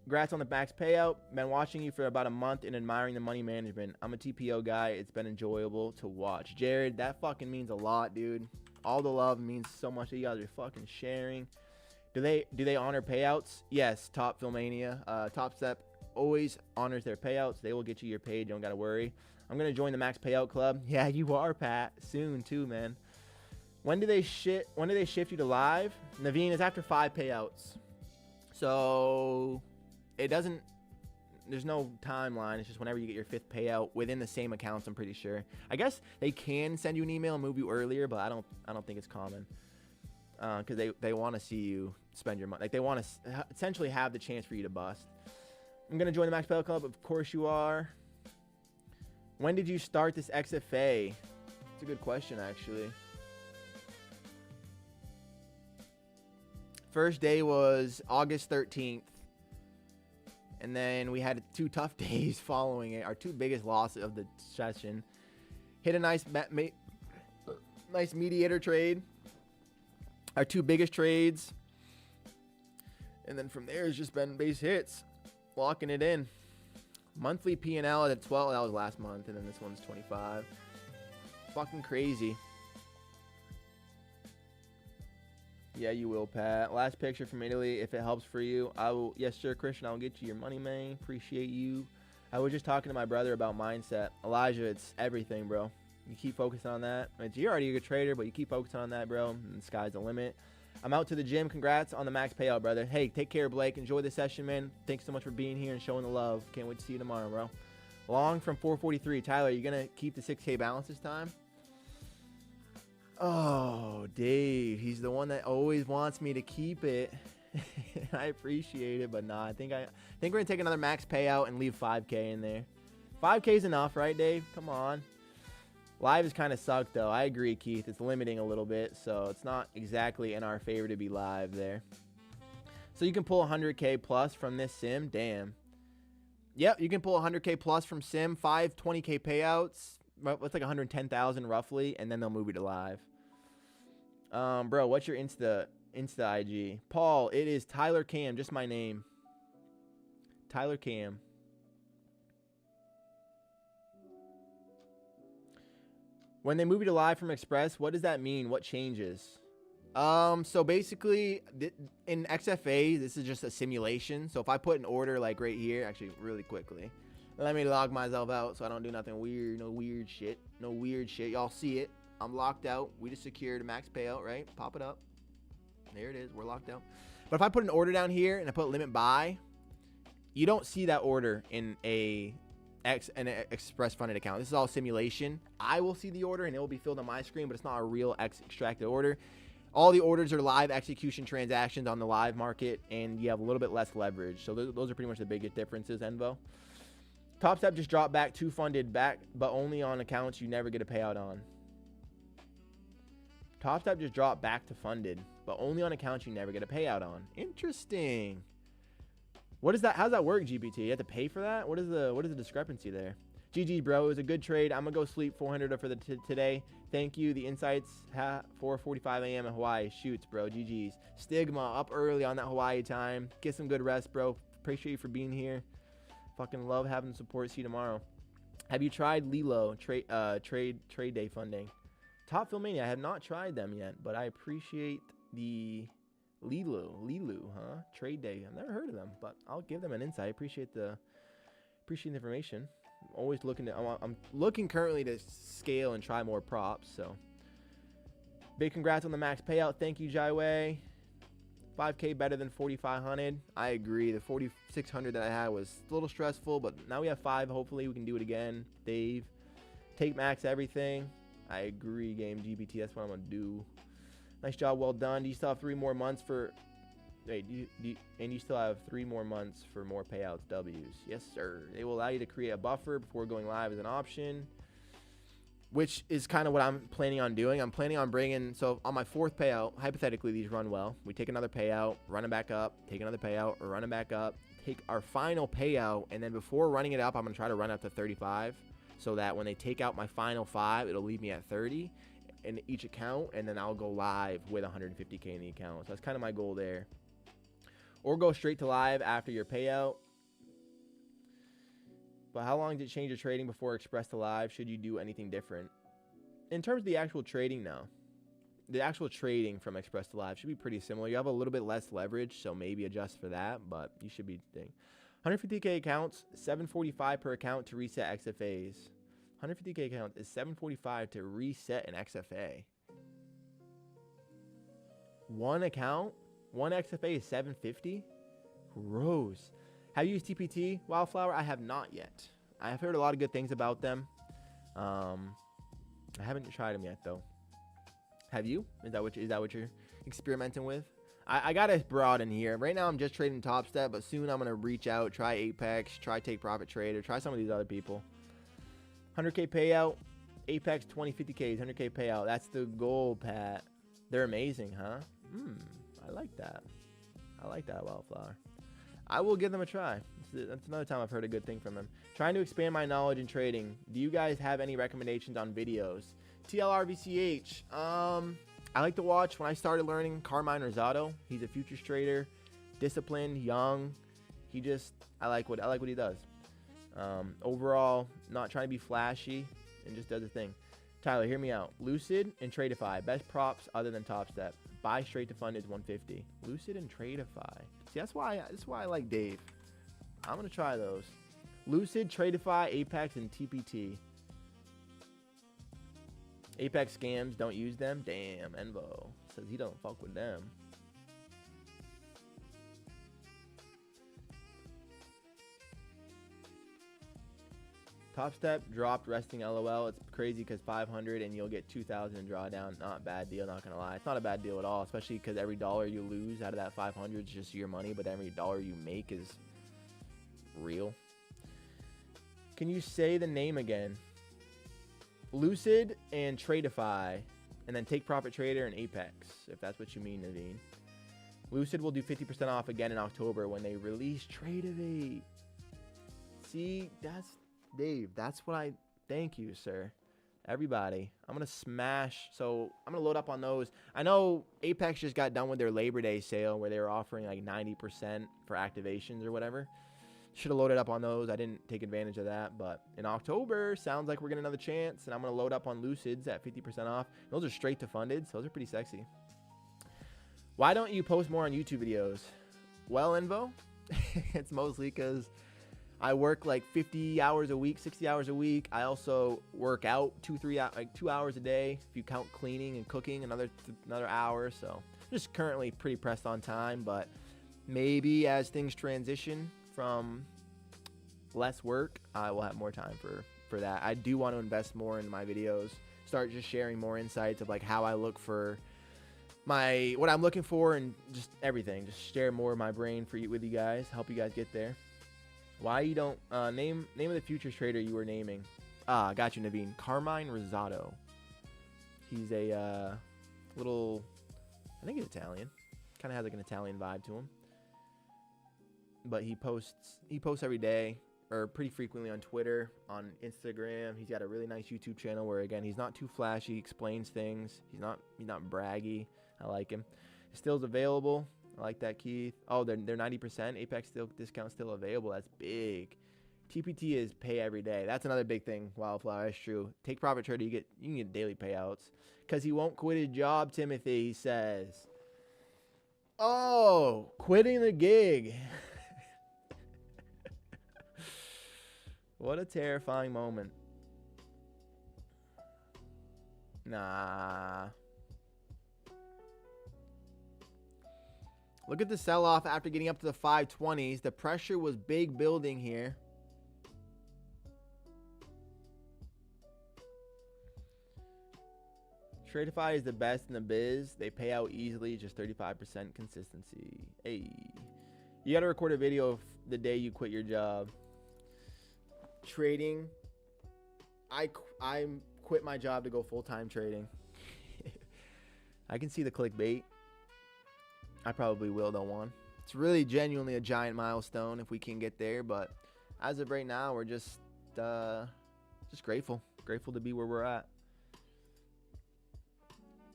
congrats on the max payout. Been watching you for about a month and admiring the money management. I'm a TPO guy. It's been enjoyable to watch. Jared, that fucking means a lot, dude. All the love means so much that you guys are fucking sharing. Do they honor payouts? Yes, Top Filmania. Topstep always honors their payouts. They will get you your paid. You don't got to worry. I'm going to join the Max Payout Club. Yeah, you are, Pat. Soon, too, man. When do they shift you to live? Naveen, is after 5 payouts. So there's no timeline. It's just whenever you get your 5th payout within the same accounts, I'm pretty sure. I guess they can send you an email and move you earlier, but I don't think it's common. Because they want to see you spend your money. Like, they want to essentially have the chance for you to bust. I'm going to join the Max Payout Club. Of course you are. When did you start this XFA? It's a good question, actually. First day was August 13th. And then we had 2 tough days following it. Our 2 biggest losses of the session. Hit a nice mediator trade. Our 2 biggest trades. And then from there, it's just been base hits. Locking it in. Monthly P&L at 12. That was last month. And then this one's 25. Fucking crazy. Yeah, you will, Pat. Last picture from Italy. If it helps for you, I will. Yes, sir, Christian. I'll get you your money, man. Appreciate you. I was just talking to my brother about mindset. Elijah, it's everything, bro. You keep focusing on that. You're already a good trader, but you keep focusing on that, bro. And the sky's the limit. I'm out to the gym. Congrats on the max payout, brother. Hey, take care, Blake. Enjoy the session, man. Thanks so much for being here and showing the love. Can't wait to see you tomorrow, bro. Long from 443. Tyler, you going to keep the 6K balance this time? Oh, Dave. He's the one that always wants me to keep it. I appreciate it, but nah. I think we're going to take another max payout and leave 5K in there. 5K is enough, right, Dave? Come on. Live is kind of sucked, though. I agree, Keith. It's limiting a little bit, so it's not exactly in our favor to be live there. So you can pull 100K plus from this sim. Damn. Yep, you can pull 100K plus from sim, 5 20K payouts. That's like 110,000 roughly, and then they'll move you to live. Bro, what's your Insta IG? Paul, it is Tyler Cam, just my name. Tyler Cam. When they move you to live from Express, what does that mean? What changes? So basically, in XFA, this is just a simulation. So if I put an order like right here, actually really quickly, let me log myself out so I don't do nothing weird, no weird shit. Y'all see it. I'm locked out. We just secured a max payout, right? Pop it up. There it is. We're locked out. But if I put an order down here and I put limit buy, you don't see that order in an Express funded account. This is all simulation. I will see the order and it will be filled on my screen, but it's not a real extracted order. All the orders are live execution transactions on the live market, and you have a little bit less leverage. So those are pretty much the biggest differences, Envo. Topstep just dropped back to funded back, but only on accounts you never get a payout on. Topstep just dropped back to funded, but only on accounts you never get a payout on. Interesting. What is that? How's that work, GPT? You have to pay for that? What is the discrepancy there? GG, bro. It was a good trade. I'm gonna go sleep 400 for the today. Thank you. The insights 4:45 a.m. in Hawaii. Shoots, bro. GG's. Stigma up early on that Hawaii time. Get some good rest, bro. Appreciate you for being here. Fucking love having the support. See you tomorrow. Have you tried Lilo trade day funding? Top Filmania. I have not tried them yet, but I appreciate the Lilu, huh? Trade day. I've never heard of them, but I'll give them an insight. Appreciate the information. I'm always looking to. I'm looking currently to scale and try more props. So big congrats on the max payout. Thank you, Jaiwei. 5K better than 4,500. I agree. The 4,600 that I had was a little stressful, but now we have 5. Hopefully we can do it again. Dave, take max everything. I agree, Game GPT. That's what I'm gonna do. Nice job, well done. Do you still have 3 more months for? Wait, and you still have 3 more months for more payouts, W's. Yes, sir. They will allow you to create a buffer before going live as an option, which is kind of what I'm planning on doing. I'm planning on bringing, so on my 4th payout, hypothetically, these run well. We take another payout, run it back up, take another payout, or run it back up, take our final payout, and then before running it up, I'm going to try to run up to 35 so that when they take out my final 5, it'll leave me at 30 in each account, and then I'll go live with 150K in the account. So that's kind of my goal there. Or go straight to live after your payout. But how long did it change your trading before Express to live? Should you do anything different? In terms of the actual trading now, the actual trading from Express to live should be pretty similar. You have a little bit less leverage, so maybe adjust for that, but you should be thinking. 150K accounts, $745 per account to reset XFAs. 150K account is $745 to reset an XFA. One account? One XFA is $750? Gross. Have you used TPT Wildflower? I have not yet. I have heard a lot of good things about them. I haven't tried them yet though. Have you? Is that what you're experimenting with? I got a broad in here. Right now I'm just trading Topstep, but soon I'm gonna reach out, try Apex, try Take Profit Trader, try some of these other people. 100K payout, Apex 2050Ks, 100K payout. That's the goal, Pat. They're amazing, huh? I like that. I like that, Wildflower. I will give them a try. That's another time I've heard a good thing from them. Trying to expand my knowledge in trading. Do you guys have any recommendations on videos? TLRVCH. I like to watch when I started learning Carmine Rosado. He's a futures trader, disciplined, young. I like what he does. Overall, not trying to be flashy and just does a thing. Tyler, hear me out. Lucid and Tradeify, best props other than Topstep. Buy straight to fund is 150. Lucid and Tradeify. See, that's why I like Dave. I'm gonna try those. Lucid, Tradeify, Apex, and TPT. Apex scams, don't use them. Damn, Envo says he don't fuck with them. Topstep dropped resting LOL. It's crazy because 500 and you'll get 2,000 in drawdown. Not a bad deal, not gonna lie. It's not a bad deal at all, especially because every dollar you lose out of that 500 is just your money, but every dollar you make is real. Can you say the name again? Lucid and Tradeify, and then Take Profit Trader and Apex, if that's what you mean, Naveen. Lucid will do 50% off again in October when they release Tradeivate. See, that's Dave. That's what I thank you, sir. Everybody, I'm gonna smash. So I'm gonna load up on those. I know Apex just got done with their Labor Day sale where they were offering like 90% for activations or whatever. Should have loaded up on those. I didn't take advantage of that, but in October, sounds like we're getting another chance, and I'm gonna load up on Lucids at 50% off. Those are straight to funded, so those are pretty sexy. Why don't you post more on YouTube videos? Well, Envo, it's mostly because I work like 50 hours a week, 60 hours a week. I also work out 2 hours a day. If you count cleaning and cooking, another hour. So I'm just currently pretty pressed on time, but maybe as things transition from less work, I will have more time for that. I do want to invest more in my videos, start just sharing more insights of like how I look for what I'm looking for and just everything. Just share more of my brain with you guys, help you guys get there. Why you don't name of the futures trader you were naming? I got you, Naveen. Carmine Rosado. He's a little, I think he's Italian. Kind of has like an Italian vibe to him. But he posts every day or pretty frequently on Twitter, on Instagram. He's got a really nice YouTube channel where again he's not too flashy, he explains things. He's not braggy. I like him. His still's available. I like that, Keith. Oh, they're 90%. Apex still discount still available. That's big. TPT is pay every day. That's another big thing. Wildflower, that's true. Take profit trader, you can get daily payouts. Because he won't quit his job, Timothy, he says. Oh, quitting the gig. What a terrifying moment. Nah. Look at the sell-off after getting up to the 520s. The pressure was big building here. Tradeify is the best in the biz. They pay out easily, just 35% consistency. Hey, you got to record a video of the day you quit your job. Trading. I quit my job to go full-time trading. I can see the clickbait. I probably will, though, one. It's really genuinely a giant milestone if we can get there, but as of right now, we're just grateful. Grateful to be where we're at.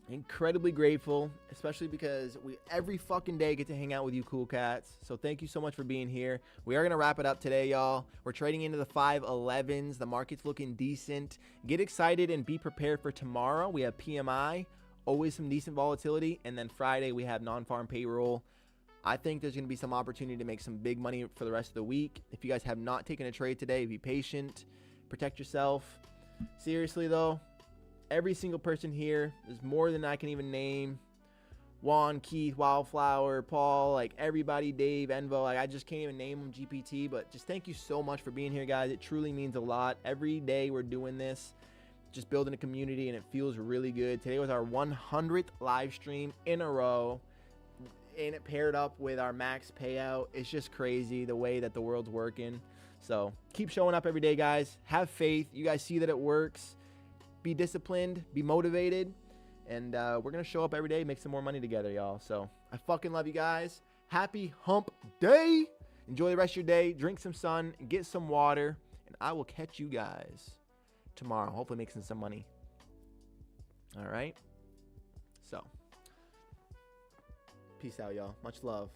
Incredibly grateful, especially because we every fucking day get to hang out with you cool cats. So thank you so much for being here. We are going to wrap it up today, y'all. We're trading into the 511s. The market's looking decent. Get excited and be prepared for tomorrow. We have PMI. Always some decent volatility. And then Friday, we have non-farm payroll. I think there's going to be some opportunity to make some big money for the rest of the week. If you guys have not taken a trade today, be patient. Protect yourself. Seriously, though, every single person here is more than I can even name. Juan, Keith, Wildflower, Paul, like everybody, Dave, Envo. Like I just can't even name them, GPT. But just thank you so much for being here, guys. It truly means a lot. Every day we're doing this. Just building a community, and it feels really good. Today was our 100th live stream in a row, and it paired up with our max payout. It's just crazy the way that the world's working. So keep showing up every day, guys. Have faith. You guys see that it works. Be disciplined. Be motivated. And we're going to show up every day, make some more money together, y'all. So I fucking love you guys. Happy hump day. Enjoy the rest of your day. Drink some sun. Get some water. And I will catch you guys tomorrow, hopefully making some money. All right, so peace out, y'all. Much love.